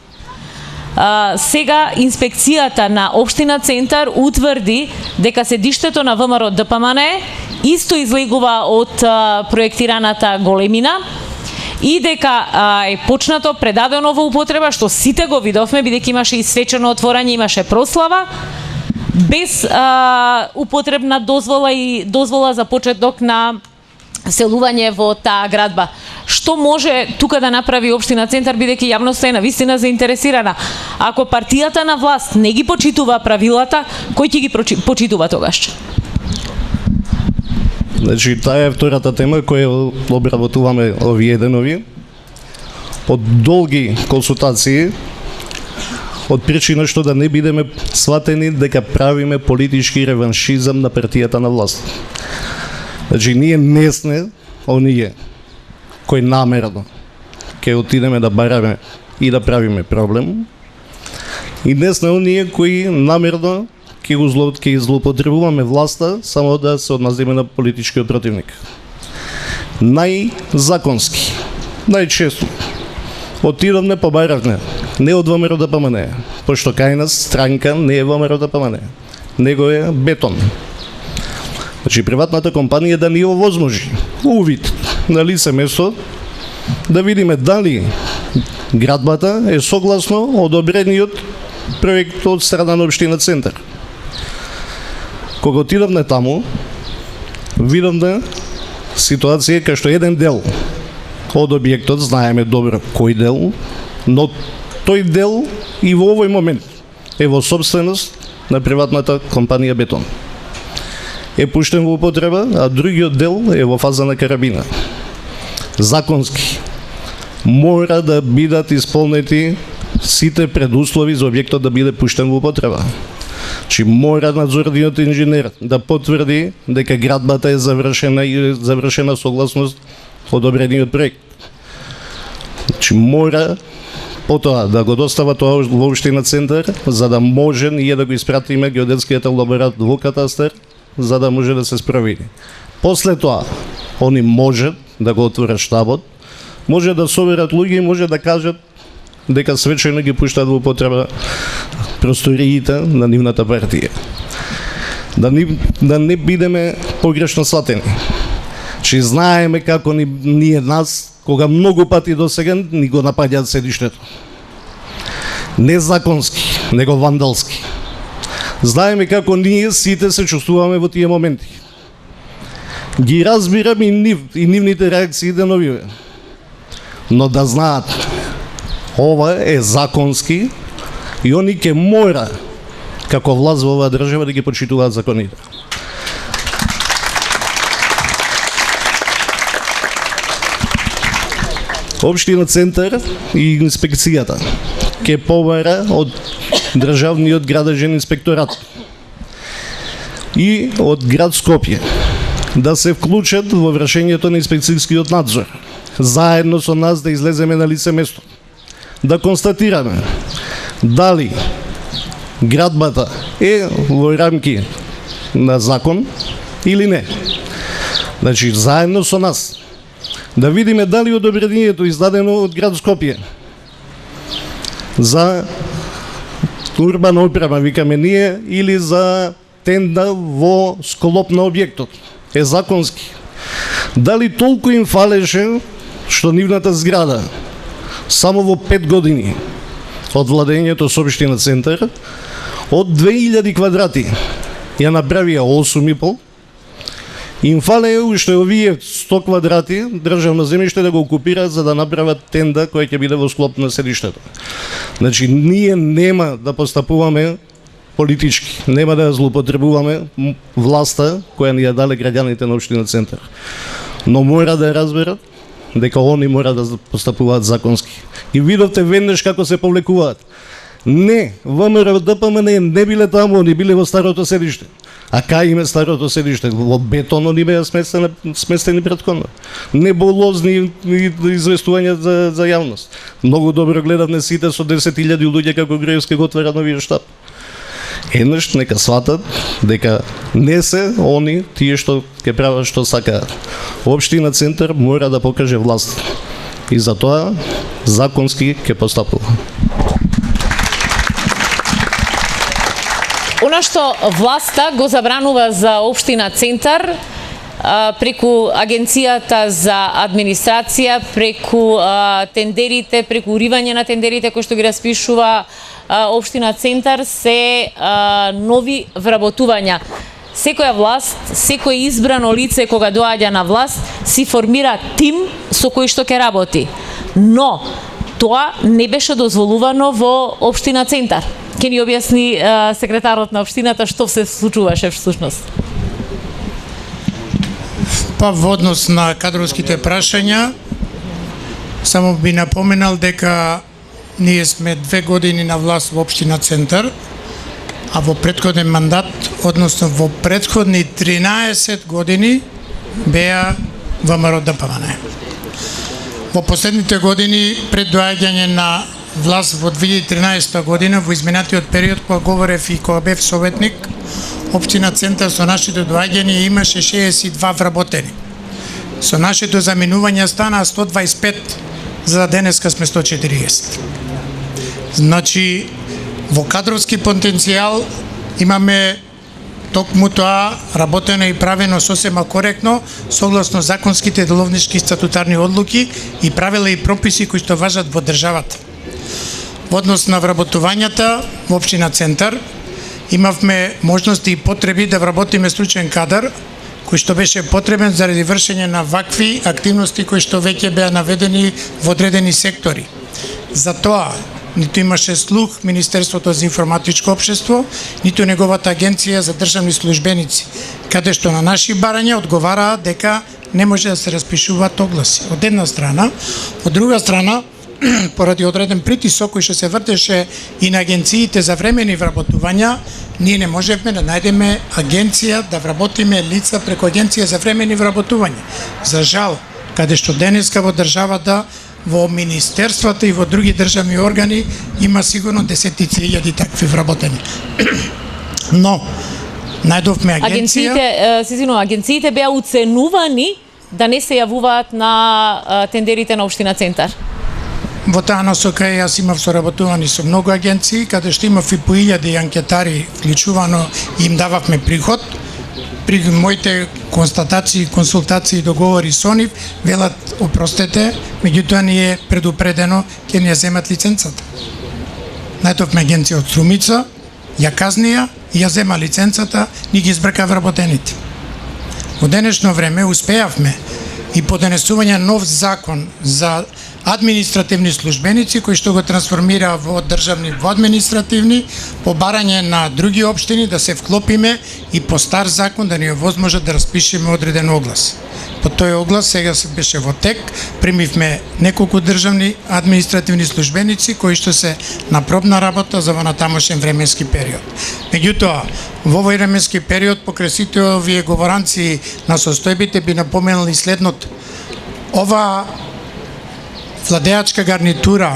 Сега инспекцијата на општина Центар утврди дека седиштето на ВМРО ДПМН исто излегува од проектираната големина и дека е почнато предадено во употреба, што сите го видовме, бидејќи имаше и свечено отворање, имаше прослава, без употребна дозвола и дозвола за почеток на селување во таа градба. Што може тука да направи општина Центар, бидејќи јавноста е навистина заинтересирана? Ако партијата на власт не ги почитува правилата, кој ќе ги почитува тогаш? Значи, таа е втората тема која обработуваме овие денови. Од долги консултации, од причина што да не бидеме сватени дека правиме политички реваншизам на партијата на власт. Значи, ние не сме оние кои намерно ќе отидеме да бараме и да правиме проблем, и не сме оние кои намерно ќе злоупотребуваме власта само да се одмазиме на политичкиот противник. Најзаконски, најчесто отидовме побаравме не од ВМРО ДПМН, пошто кај нас странка не е ВМРО ДПМН, него е Бетон. Значи, приватната компанија да ни овозможи увид на лице место, да видиме дали градбата е согласно одобрениот проект од страна на општина Центар. Кога отидовме таму, видовме ситуација кај што еден дел од објектот, знаеме добро кој дел, но тој дел и во овој момент е во собственост на приватната компанија Бетон. Е пуштен во употреба, а другиот дел е во фаза на карабина. Законски мора да бидат исполнети сите предуслови за објектот да биде пуштен во употреба. Чи мора надзорниот инженер да потврди дека градбата е завршена и завршена согласно одобрениот проект. Чи мора потоа да го достава тоа во општина Центар, за да може ние да го испратиме геодетскиот елаборат во катастар, за да може да се спровери. После тоа, они може да го отворат штабот, може да соберат луѓе и може да кажат дека свечено ги пуштаат во употреба просториите на нивната партија. Да не бидеме погрешно сватени. Че знаеме како ние нас, кога многу пати до сега ни го напаѓаат седиштето. Незаконски. него вандалски. Знаеме како ние сите се чувствуваме во тие моменти. Ги разбирам и нивните реакции деновиве. Но да знаат, ова е законски и они ќе мора како власт во оваа држава да ги почитуваат законите. Општина Центар и инспекцијата ќе побара од Државниот градежен инспекторат и од град Скопје да се вклучат во вршењето на инспекцијскиот надзор, заедно со нас да излеземе на лице место, да констатираме дали градбата е во рамки на закон или не. Значи, заедно со нас да видиме дали одобрението издадено од град Скопје за урбана опрема, викаме ние, или за тенда во склоп на објектот е законски. Дали толку им фалеше што нивната зграда само во 5 години од владењето со општина Центар од 2000 квадрати ја направија 8,5, им фале уште овие 100 квадрати државно земјиште да го окупираат за да направат тенда која ќе биде во склоп на селиштето. Значи, ние нема да постапуваме политички, нема да ја злоупотребуваме власта која ни ја дале граѓаните на општина Центар. Но мора да ја разберат дека они мора да постапуваат законски. И видовте веднаш како се повлекуваат. Не, ВМРО ДПМН не биле таму, они биле во старото селиште. А кај им е старото селиште? Во бетон они беа сместени претходно. Неболозни известувања за јавност. Многу добро гледавме сите со 10.000 луѓе како Груевски го отвара новиот штаб. Еднаш нека сватат дека не се они тие што ќе прават што сакаат. Општина Центар мора да покаже власт. И затоа законски ќе постапува. Она што власта го забранува за општина Центар преку Агенцијата за администрација, преку тендерите, преку уривање на тендерите кои што ги распишува општина Центар се нови вработувања. Секоја власт, секој избрано лице кога доаѓа на власт си формира тим со кој што ќе работи. Но тоа не беше дозволувано во општина Центар. Ке ни објасни секретарот на општината што се случуваше всушност. Па во однос на кадровските прашања, само би напоменал дека ние сме 2 години на власт во општина Центар, а во претходен мандат, односно во претходни 13 години беа ВМРО ДПМН. Во последните години пред доаѓање на власт во 2013 година, во изминатиот период кога говорев и кога бев советник, општина Центар со нашето доаѓање имаше 62 вработени. Со нашето заменување стана 125, за денеска сме 140. Значи, во кадровски потенцијал имаме токму тоа работено и правено сосема коректно, согласно законските деловнички статутарни одлуки и правила и прописи кои што важат во државата. Во однос на вработувањата во општина Центар, имавме можности и потреби да вработиме стручен кадар, кој што беше потребен заради вршење на вакви активности кои што веќе беа наведени во одредени сектори. Затоа, ниту имаше слух Министерството за информатичко општество, ниту неговата агенција за државни службеници, каде што на наши барања одговараа дека не може да се распишуваат огласи. Од една страна, од друга страна, поради одреден притисок кој што се вртеше и на агенциите за времени вработувања, ние не можевме да најдеме агенција да вработиме лица преку агенција за времени вработување. За жал, каде што денеска во државата, во министерствата и во други државни органи има сигурно десетици илјади такви вработени. Но најдовме агенција. Агенциите беа уценувани да не се јавуваат на тендерите на општина Центар. Во таа насока јас имав соработувани со многу агенции, каде што имав и по илјади анкетари вклучувано и им дававме приход. При моите констатации, консултации и договори со нив, велат, опростете, меѓутоа ни е предупредено ќе ни ја земат лиценцата. најдовме агенција од Струмица, ја казнија и ја зема лиценцата, ни ги избрка вработените. Во денешно време успеавме и по донесување нов закон за административни службеници кои што го трансформира во државни во административни, по барање на други општини да се вклопиме и по стар закон да ни овозможат да распишеме одреден оглас. По тој оглас сега се беше во тек, примивме неколку државни административни службеници кои што се на пробна работа за во натамошен временски период. Меѓутоа, во овој временски период покрај сите овие говоранции на состојбите би напоменали следното. Ова владеачка гарнитура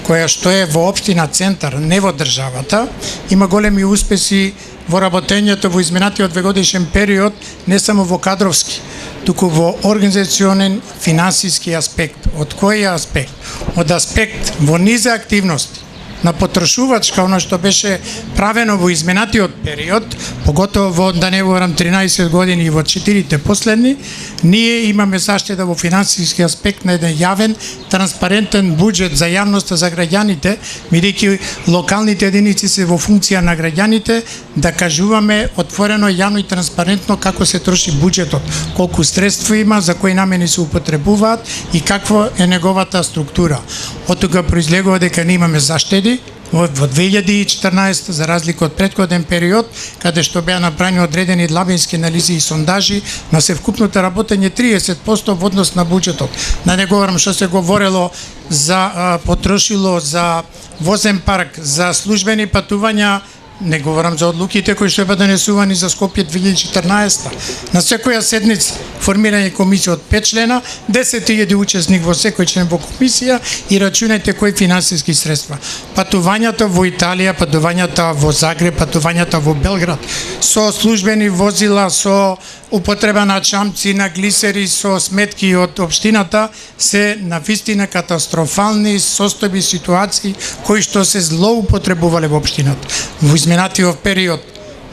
која што е во општина Центар, не во државата, има големи успеси во работењето во изминатиот двегодишен период, не само во кадровски, туку во организационен, финансиски аспект. Од кој аспект? Од аспект во низа активности на потрошувачка, оно што беше правено во изминатиот период, поготово во, да не говорам, 13 години и во 4-те последни, ние имаме заштита во финансиски аспект на еден јавен, транспарентен буџет за јавноста за граѓаните, бидејќи локалните единици се во функција на граѓаните, да кажуваме отворено, јавно и транспарентно како се троши буџетот, колку средства има, за кои намени се употребуваат и каква е неговата структура. Од тука произлегува дека ние имаме заштеди во 2014, за разлика од претходен период, каде што беа направени одредени длабински анализи и сондажи на севкупното работење 30% во однос на буџетот. Да не говорам што се говорело за потрошило за возен парк, за службени патувања, не говорам за одлуките кои што беа донесувани за Скопје 2014. На секоја седница формирање комисија од 5 члена, 10.000 учесник во секој член во комисија и рачунајте кои финансиски средства. Патувањата во Италија, патувањата во Загреб, патувањата во Белград, со службени возила, со употреба на чамци, на глисери, со сметки од општината, се на вистина катастрофални состојби ситуации кои што се злоупотребувале во општината. Во изминатиот период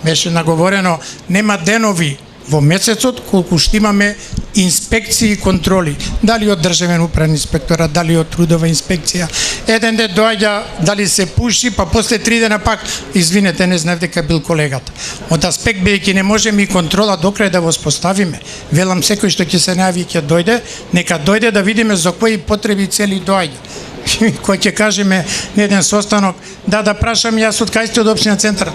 беше наговорено, нема денови во месецот колку што имаме инспекции и контроли, дали од државен управен инспекторат, дали од трудова инспекција. Еден ден доаѓа, дали се пуши, па после 3 дена пак, извинете, не знав дека бил колегата. Од аспект бидејќи не можеме и контрола до крај да воспоставиме, велам секој што ќе се најави ќе дојде, нека дојде да видиме за кои потреби цели доаѓа. Кој ќе кажеме на еден состанок, да прашам јас од кај сте од општина Центар,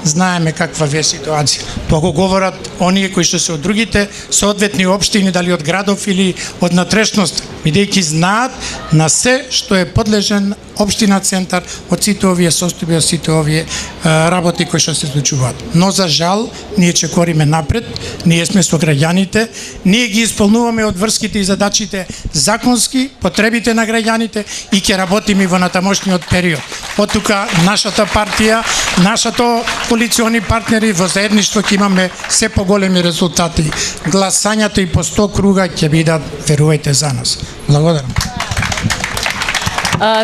знаеме каква ве ситуација. Тоа го говорат оние кои што се од другите соодветни општини, дали од градов или од натрешност, бидејќи знаат на се што е подлежен општина Центар од сите овие состојби, од сите овие работи кои што се случуваат. Но за жал, ние чекориме напред, ние сме со граѓаните, ние ги исполнуваме од врските и задачите законски, потребите на граѓаните и ќе работиме во натамошниот период. Од тука нашата партија, нашата коалициони партнери во заедништво ќе имаме се поголеми резултати. Гласањето и по 100 круга ќе бидат, верувајте, за нас. Благодарам.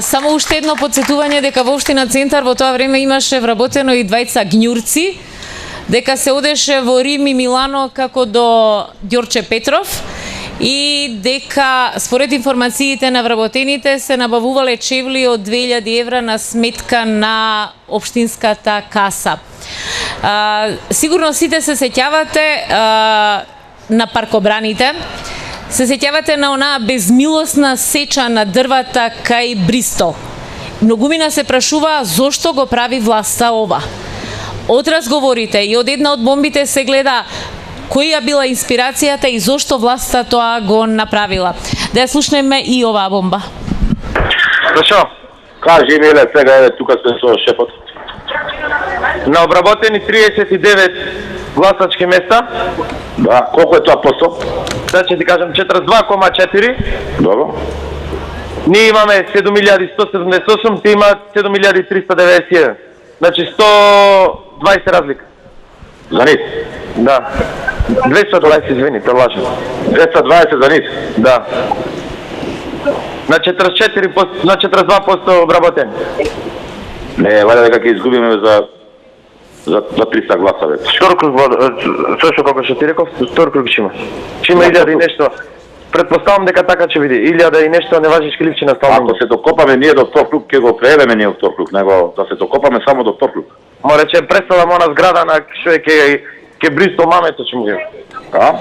Само уште едно подсетување дека во општина Центар во тоа време имаше вработено и двајца ѓњурци, дека се одеше во Рим и Милано како до Ѓорче Петров и дека според информациите на вработените се набавувале чевли од 2000 евра на сметка на општинската каса. Сигурно сите се сеќавате на паркобраните, се сеќавате на онаа безмилосна сеча на дрвата кај Бристол. Многумина се прашува зошто го прави власта ова. Од разговорите и од една од бомбите се гледа која била инспирацијата и зошто власта тоа го направила. Да ја слушнеме и оваа бомба. Зашо? Кажи Миле, сега еве тука сме со шефот. На обработени 39 гласачки места. Да, колку е тоа посто? Сега ќе ти кажам 42,4. Добро. Ние имаме 7178, ти има 7391. Значи 120 разлика. За нив? Да. 220, извини, те лажам. 220 за нив? Да. На 44%, на 42% обработени. Не, валя дека ќе изгубиме за 300 гласа веќе. Втор круг, слушай како што ти реков, втор круг ќе има. Ќе има 1000 и нешто. Предпоставам дека така ќе биде. 1000 неважнички ливчи на Ако сталбиња. се докопаме ние до Торклук, ќе го преедеме ние од Торклук, него да се докопаме само до Торклук. Ма рече представам она зграда на што е ке бристо мамето ќе му ги. А?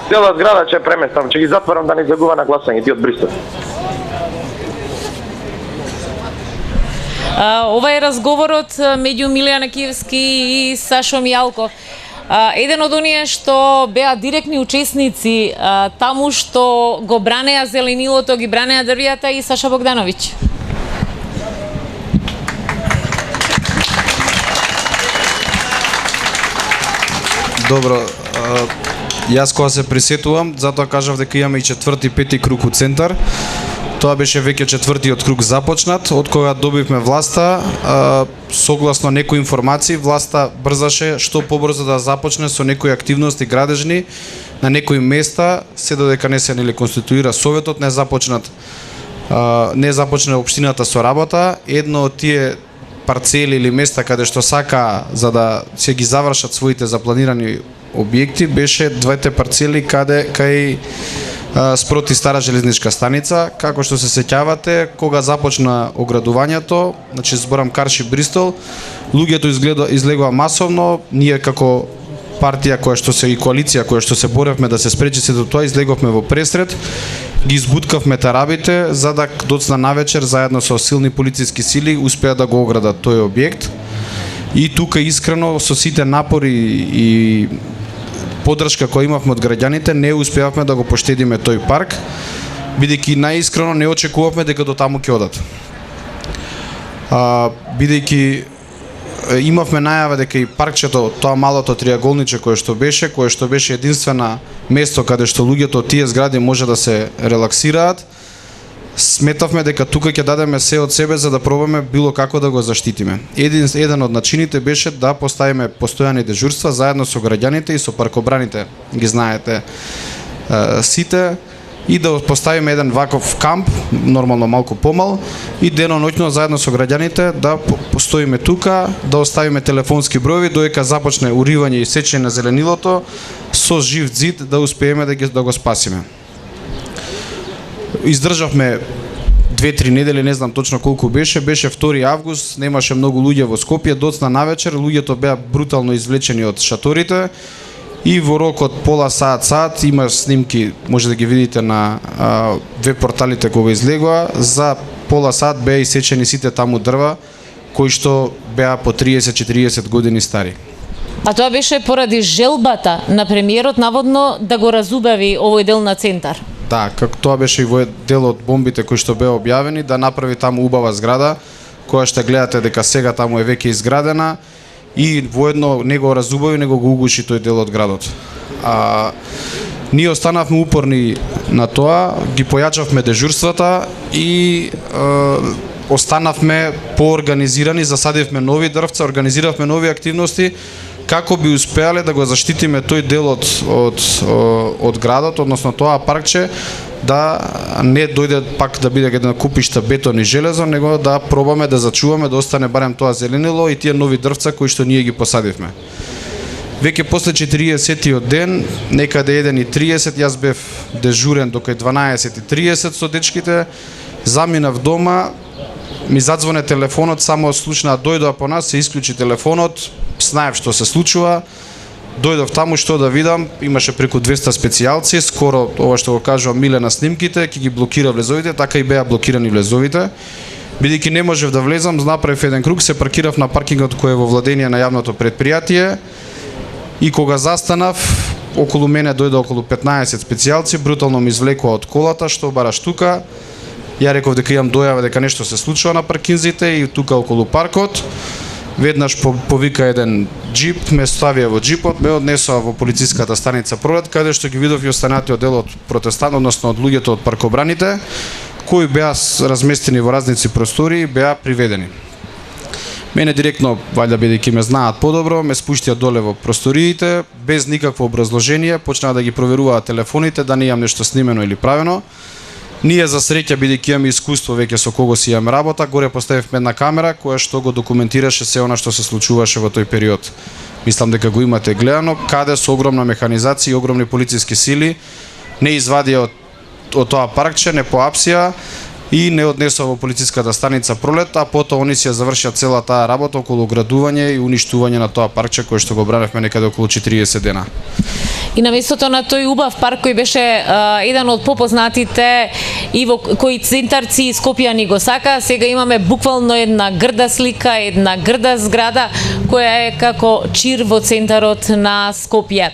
Цела зграда ќе преместам, ќе ги затворам да не загуба на гласање ти од Бристол. Ова е разговорот меѓу Милијан Киевски и Сашо Мијалков. Еден од оние што беа директни учесници таму што го бранеа зеленилото, ги бранеа дрвијата и Саша Богдановиќ. Добро, јас кога се присетувам, затоа кажав дека имаме и 4-ти, 5-ти круг у центар. Тоа беше веќе 4-тиот круг започнат, од кога добивме власта, согласно некои информации, власта брзаше што побрзо да започне со некои активности градежни на некои места, се додека не се конституира советот, не започна општината со работа. Едно од тие парцели или места каде што сака за да се ги завршат своите запланирани објекти беше двете парцели кај спроти стара железничка станица. Како што се сеќавате, кога започна оградувањето, значи зборам Карши Бристол, луѓето излегува масовно, ние како партија која што се и коалиција која што се боревме да се спречи сето тоа, излеговме во пресред, ги избуткавме тарабите за да доцна навечер заедно со силни полициски сили успеа да го оградат тој објект. И тука искрено со сите напори и поддршка која имавме од граѓаните не успеавме да го поштедиме тој парк, бидејќи најискрено не очекувавме дека до таму ќе одат. Бидејќи имавме најава дека и паркчето, тоа малото триаголниче кое што беше единствена место каде што луѓето од тие згради може да се релаксираат, сметавме дека тука ќе дадеме се од себе за да пробаме било како да го заштитиме. Еден од начините беше да поставиме постојани дежурства заедно со граѓаните и со паркобраните, ги знаете сите, и да поставиме еден ваков камп, нормално малку помал, и деноноќно заедно со граѓаните да постоиме тука, да оставиме телефонски броеви додека започне уривање и сечење на зеленилото со жив зид да успееме да го спасиме. Издржавме 2-3 недели, не знам точно колку беше 2 август, немаше многу луѓе во Скопје, доцна навечер луѓето беа брутално извлечени од шаторите и во рок од пола саат, има снимки, може да ги видите на веб порталите кога излегува, за пола саат беа исечени сите таму дрва кои што беа по 30-40 години стари. А тоа беше поради желбата на премиерот наводно да го разубави овој дел на центар. Да, како тоа беше и во дел од бомбите кои што беа објавени, да направи таму убава зграда, која што гледате дека сега таму е веќе изградена и воедно не го разубави, него го угуши тој дел од градот. Ние останавме упорни на тоа, ги појачавме дежурствата и останавме поорганизирани, засадивме нови дрвца, организиравме нови активности, како би успеале да го заштитиме тој дел од градот, односно тоа паркче, да не дојде пак да биде една купишта бетон и железо, него да пробаме да зачуваме да остане барем тоа зеленило и тие нови дрвца кои што ние ги посадивме. Веќе после 40-тиот ден, некаде 1:30, јас бев дежурен до кај 12:30 со дечките, заминав дома, ми задзвоне телефонот, само слушнаа дојдоа по нас, се исклучи телефонот, знаев што се случува, дојдов таму што да видам, имаше преку 200 специјалци, скоро ова што го кажува Миле на снимките, ќе ги блокира влезовите, така и беа блокирани влезовите. Бидејќи не можев да влезам, направив еден круг, се паркирав на паркингот кој е во владење на јавното предпријатие и кога застанав, околу мене дојде околу 15 специјалци, брутално ми извлекоа од колата, што бараш тука. Ја реков дека имам дојава дека нешто се случува на паркинзите и тука околу паркот. Веднаш повика еден джип, ме ставија во джипот, ме однесоа во полициската станица Пролет, каде што ги видов и останатиот дел од протестант, односно од луѓето од паркобраните, кои беа разместени во разници простории, беа приведени. Мене директно, вајда бидејќи ме знаат подобро, ме спуштија доле во просториите, без никакво образложение, почнаа да ги проверуваат телефоните, да не имам нешто снимено или правено. Ние за среќа, бидејќи имаме искуство веќе со кого си имаме работа, горе поставивме една камера која што го документираше се она што се случуваше во тој период. Мислам дека го имате гледано, каде со огромна механизација и огромни полициски сили не извадија од од тоа паркче не поапсија и не однесува во полициската станица Пролет, а потоа они си ја завршија цела таа работа околу градување и уништување на тоа паркче кое што го браневме некаде околу 40 дена. И на местото на тој убав парк кој беше еден од попознатите и во кои центарци Скопје ни го сака, сега имаме буквално една грда слика, една грда зграда која е како чир во центарот на Скопје.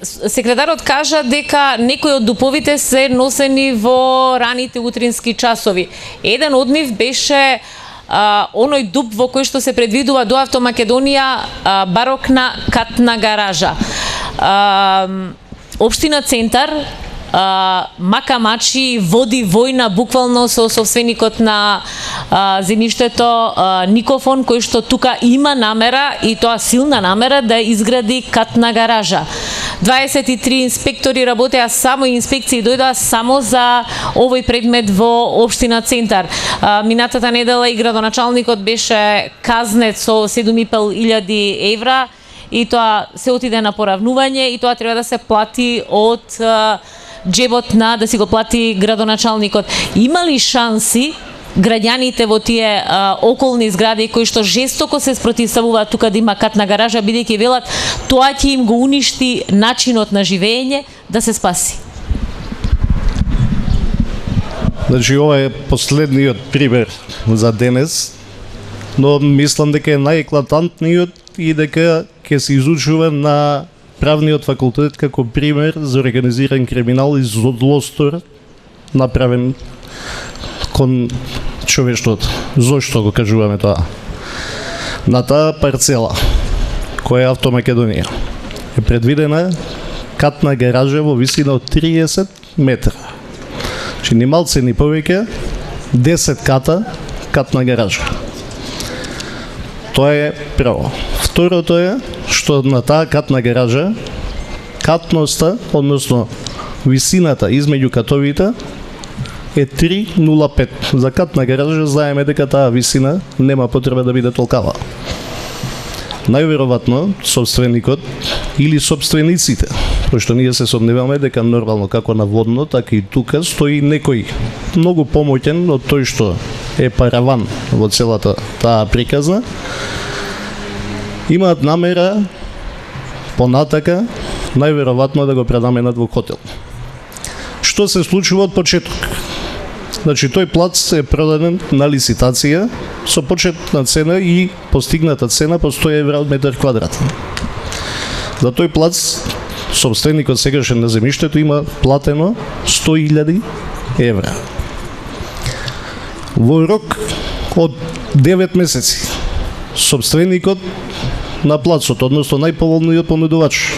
Секретарот кажа дека некои од дуповите се носени во раните утрински часови. Еден од нив беше оној дуб во кој што се предвидува до Автомакедонија барокна катна гаража. Општина Центар макамачи води војна буквално со собственикот на земјиштето Никофон, кој што тука има намера, и тоа силна намера, да изгради катна гаража. 23 инспектори работеа само, инспекции дојдоа само за овој предмет во општина Центар. Минатата недела и градоначалникот беше казнет со 7.500 евра и тоа се отиде на поравнување и тоа треба да се плати од джебот да си го плати градоначалникот. Има ли шанси граѓаните во тие околни згради кои што жестоко се спротивставуваат тука да има катна гаража, бидејќи велат тоа ќе им го уништи начинот на живење, да се спаси? Значи, ова е последниот пример за денес, но мислам дека е најеклатантниот и дека ќе се изучува на правниот факултет како пример за организиран криминал и злостор направен кон човештвото. Зошто го кажуваме тоа? На таа парцела, која е Автомакедонија, е предвидена катна гаража во висина од 30 метра. Значи, ни малце ни повеќе, 10 ката катна гаража. Тоа е прво. Второто е што на таа катна гаража катноста, односно висината измеѓу катовите е 3,05. За катна гаража знаеме дека таа висина нема потреба да биде толкава. Најверојатно собственикот или собствениците, пошто ние се сомневаме дека нормално како на водно, така и тука стои некој многу помоќен од тој што е параван во целата таа приказна, имаат намера понатака најверојатно да го пренаменат во хотел. Што се случува од почеток? Значи, тој плац е продаден на лиситација со почетна цена и постигната цена по 100 евра од метар квадратен. За тој плац собственикот сегашен на земјиштето има платено 100.000 евра. Во рок од 9 месеци собственикот на плацот, односно најповолниот понудувач,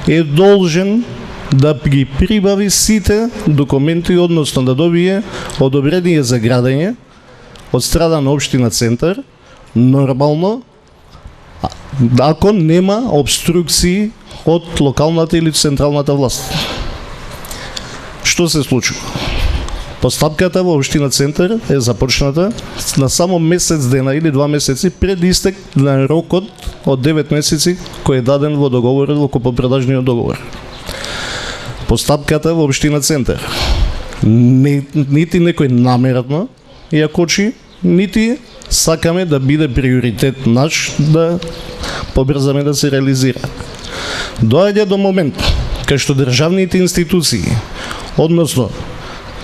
е должен да ги прибави сите документи, односно да добие одобрение за градење од страна на општина Центар, нормално, ако нема обструкции од локалната или централната власт. Што се случува? Постапката во општина Центар е започната на само месец дена или 2 месеци пред истек на рокот од 9 месеци кој е даден во договорот, во купопродажниот договор. Постапката во општина Центар нити некој намератно ја кочи, нити сакаме да биде приоритет наш да побрзаме да се реализира. Доаѓа до момент кај што државните институции, односно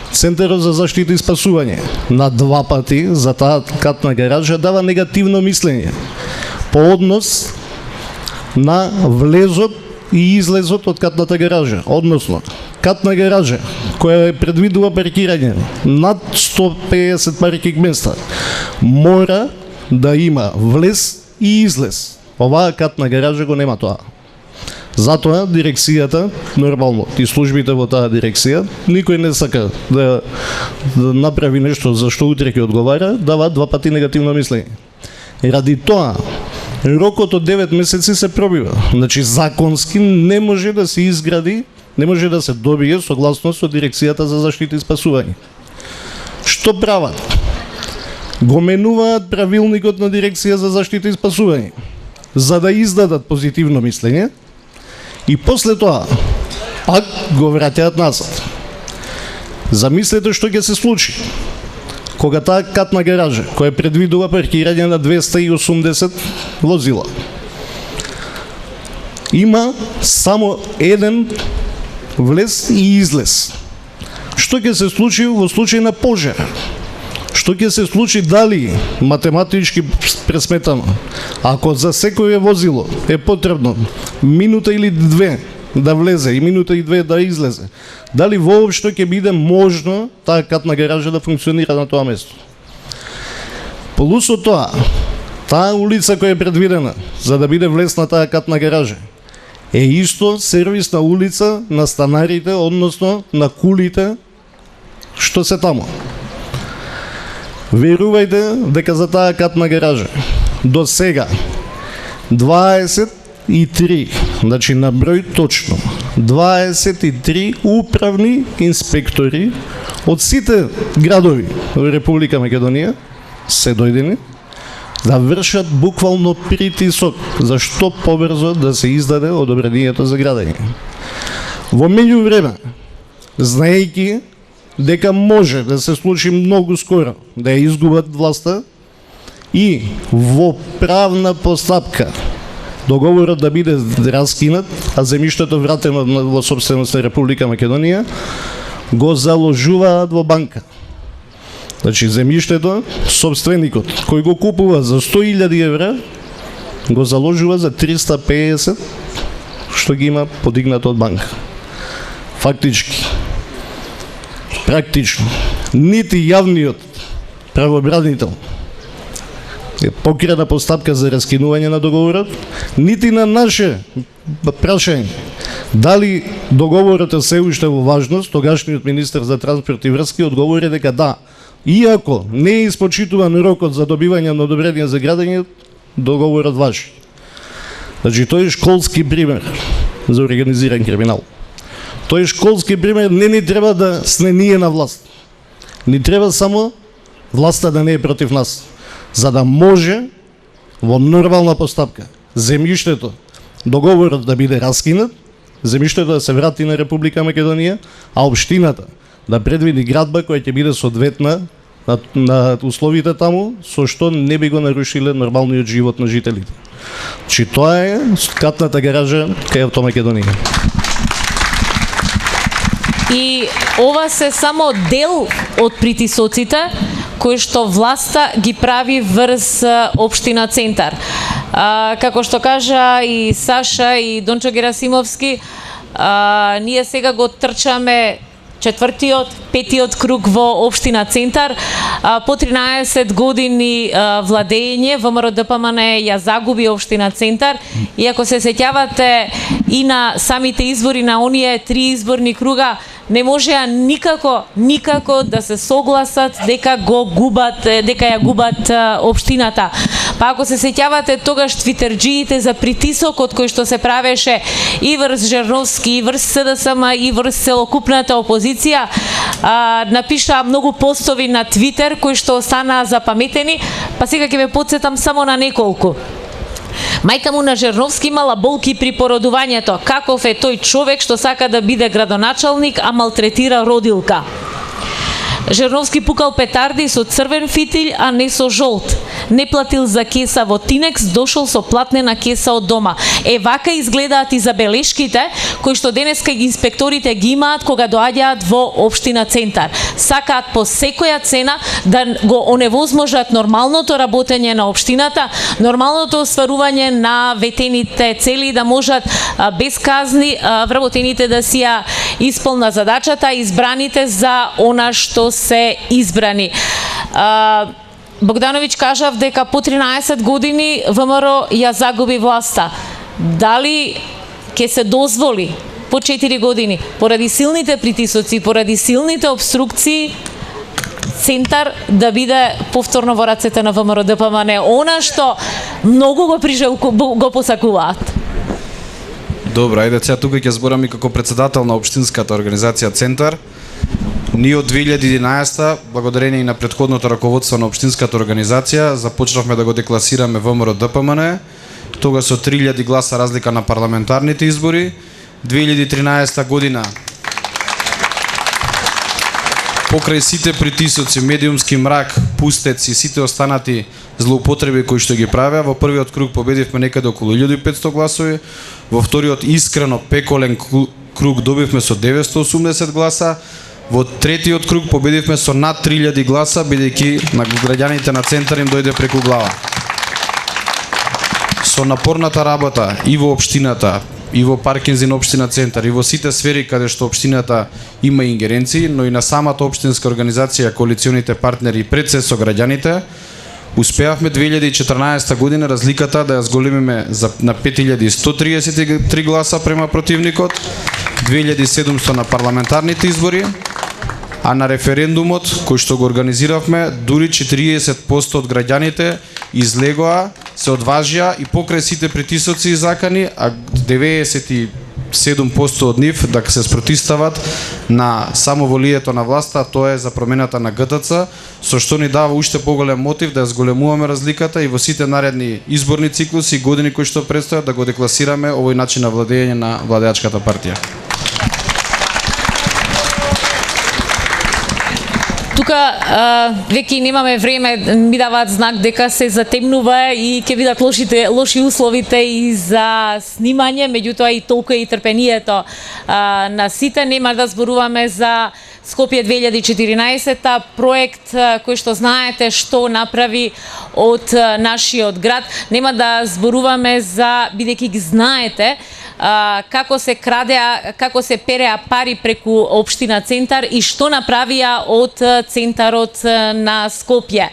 Центарот за заштита и спасување, на 2 пати за таа катна гаража дава негативно мислење по однос на влезот и излезот од катната гаража. Односно, катна гаража која предвидува паркирање над 150 паркинг места мора да има влез и излез. Оваа катна гаража го нема тоа. Затоа дирекцијата, нормално, и службите во таа дирекција, никој не сака да направи нешто за што утре ќе одговара, дава 2 пати негативно мислење. Ради тоа, рокот од 9 месеци се пробива. Значи, законски не може да се изгради, не може да се добие согласност од дирекцијата за заштита и спасување. Што прават? Го менуваат правилникот на дирекција за заштита и спасување, за да издадат позитивно мислење, и после тоа пак го враќаат назад. Замислете што ќе се случи кога таа катна гаража, која предвидува паркирање на 280 возила, има само еден влез и излез. Што ќе се случи во случај на пожар? Што ќе се случи, дали математички пресметано, ако за секое возило е потребно минута или две да влезе и минута и две да излезе, дали воопшто ќе биде можно таа катна гаража да функционира на тоа место? Плюс од тоа, таа улица која е предвидена за да биде влез на таа катна гаража е исто сервисна улица на станарите, односно на кулите што се таму. Верувајте дека за таа катна гаража до сега 23, значи на број точно 23 управни инспектори од сите градови во Република Македонија се дојдени да вршат буквално притисок за што побрзо да се издаде одобрението за градење. Во меѓувреме, знаејќи дека може да се случи многу скоро да ја изгубат власта и во правна постапка договорот да биде раскинат, а земјиштето вратено во собственост на Република Македонија, го заложуваат во банка. Значи земјиштето, собственикот кој го купува за 100.000 евра, го заложува за 350 што ги има подигнато од банка. Фактички, практично, нити јавниот правобранител е покрена постапка за раскинување на договорот, нити на наше прашање дали договорот е се уште во важност, тогашниот министер за транспорт и врски одговори дека да, иако не е испочитуван рокот за добивање на одобрение за градење, договорот важи. Значи, тој е школски пример за организиран криминал. Тој е школски пример, не ни треба да сме ние на власт. Ни треба само власта да не е против нас, за да може во нормална постапка земјиштето, договорот да биде раскинат, земјиштето да се врати на Република Македонија, а општината да предвиди градба која ќе биде соодветна на условите таму, со што не би го нарушиле нормалниот живот на жителите. Чи тоа е катната гаража кај Автомакедонија. И ова се само дел од притисоците кои што власта ги прави врз општина Центар. Како што кажа и Саша и Дончо Герасимовски, ние сега го трчаме четвртиот, петиот круг во општина Центар. По 13 години владење ВМРО ДПМН ја загуби општина Центар, и ако се сеќавате и на самите избори на оние 3 изборни круга, не можеа никако да се согласат дека ја губат општината. Па ако се сеќавате тогаш твитерџиите за притисокот кој што се правеше и врз Жерновски, и врз СДСМ, и врз целокупната опозиција, напиша многу постови на Твитер кои што останаа запаметени, па сега ќе ве потсетам само на неколку. Мајка му на Жерновски имала болки при породувањето. Каков е тој човек што сака да биде градоначалник, а малтретира родилка? Жерновски пукал петарди со црвен фитиль, а не со жолт. Не платил за кеса во Тинекс, дошол со платнена кеса од дома. Вака изгледаат и забелешките кои што денеска инспекторите ги имаат кога доаѓаат во општина Центар. Сакаат по секоја цена да го оневозможат нормалното работење на општината, нормалното остварување на ветените цели, да можат без казни вработените да си ја исполнат задачата, избраните за она што се избрани. Богдановиќ кажав дека по 13 години ВМРО ја загуби власта. Дали ќе се дозволи по 4 години, поради силните притисоци, поради силните обструкции, Центар да биде повторно во рацете на ВМРО ДПМН, она што многу го посакуваат? Добра, ајде сега тука ќе зборам и како председател на општинската организација Центар. Ние од 2011, благодарение и на претходното раководство на општинската организација, започнавме да го декласираме ВМРО ДПМН, тога со 3000 гласа разлика на парламентарните избори. 2013 година покрај сите притисоци, медиумски мрак, пустец и сите останати злоупотреби кои што ги правеа, во првиот круг победивме некаде околу 1500 гласови, во вториот искрено пеколен круг добивме со 980 гласа, во третиот круг победивме со над 3000 гласа, бидејќи на граѓаните на Центар им дојде преку глава. Со напорната работа и во општината, и во Паркинзин општина Центар, и во сите сфери каде што општината има ингеренции, но и на самата општинска организација, коалиционите партнери пред се со граѓаните, успеавме 2014 година разликата да ја зголемиме на 5133 гласа према противникот, 2700 на парламентарните избори, а на референдумот кој што го организиравме, дури 40% од граѓаните излегоа, се одважија и покрај сите притисоци и закани, а 97% од нив да се спротистават на самоволието на власта, тоа е за промената на ГТЦ, со што ни дава уште поголем мотив да ја зголемуваме разликата и во сите наредни изборни циклуси и години кои што предстојат да го декласираме овој начин на владење на владеачката партија. Тука веќе немаме време, ми даваат знак дека се затемнува и ќе бидат лоши условите и за снимање, меѓутоа и толку е и трпението на сите. Нема да зборуваме за Скопје 2014, проект кој што знаете што направи од нашиот град. Нема да зборуваме за, бидејќи ги знаете, како се крадеа, како се переа пари преку општина Центар и што направија од Центарот на Скопје.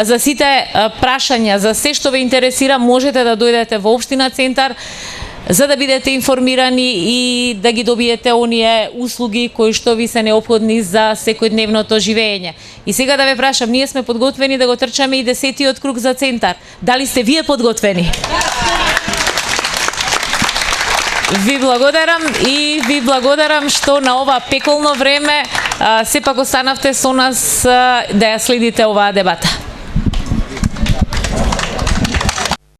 За сите прашања, за се што ве интересира, можете да дојдете во општина Центар за да бидете информирани и да ги добиете оние услуги кои што ви се неопходни за секојдневното живење. И сега да ве прашам, ние сме подготвени да го трчаме и 10-тиот круг за Центар. Дали сте вие подготвени? Ви благодарам и ви благодарам што на ова пеколно време сепак останавте со нас да ја следите оваа дебата.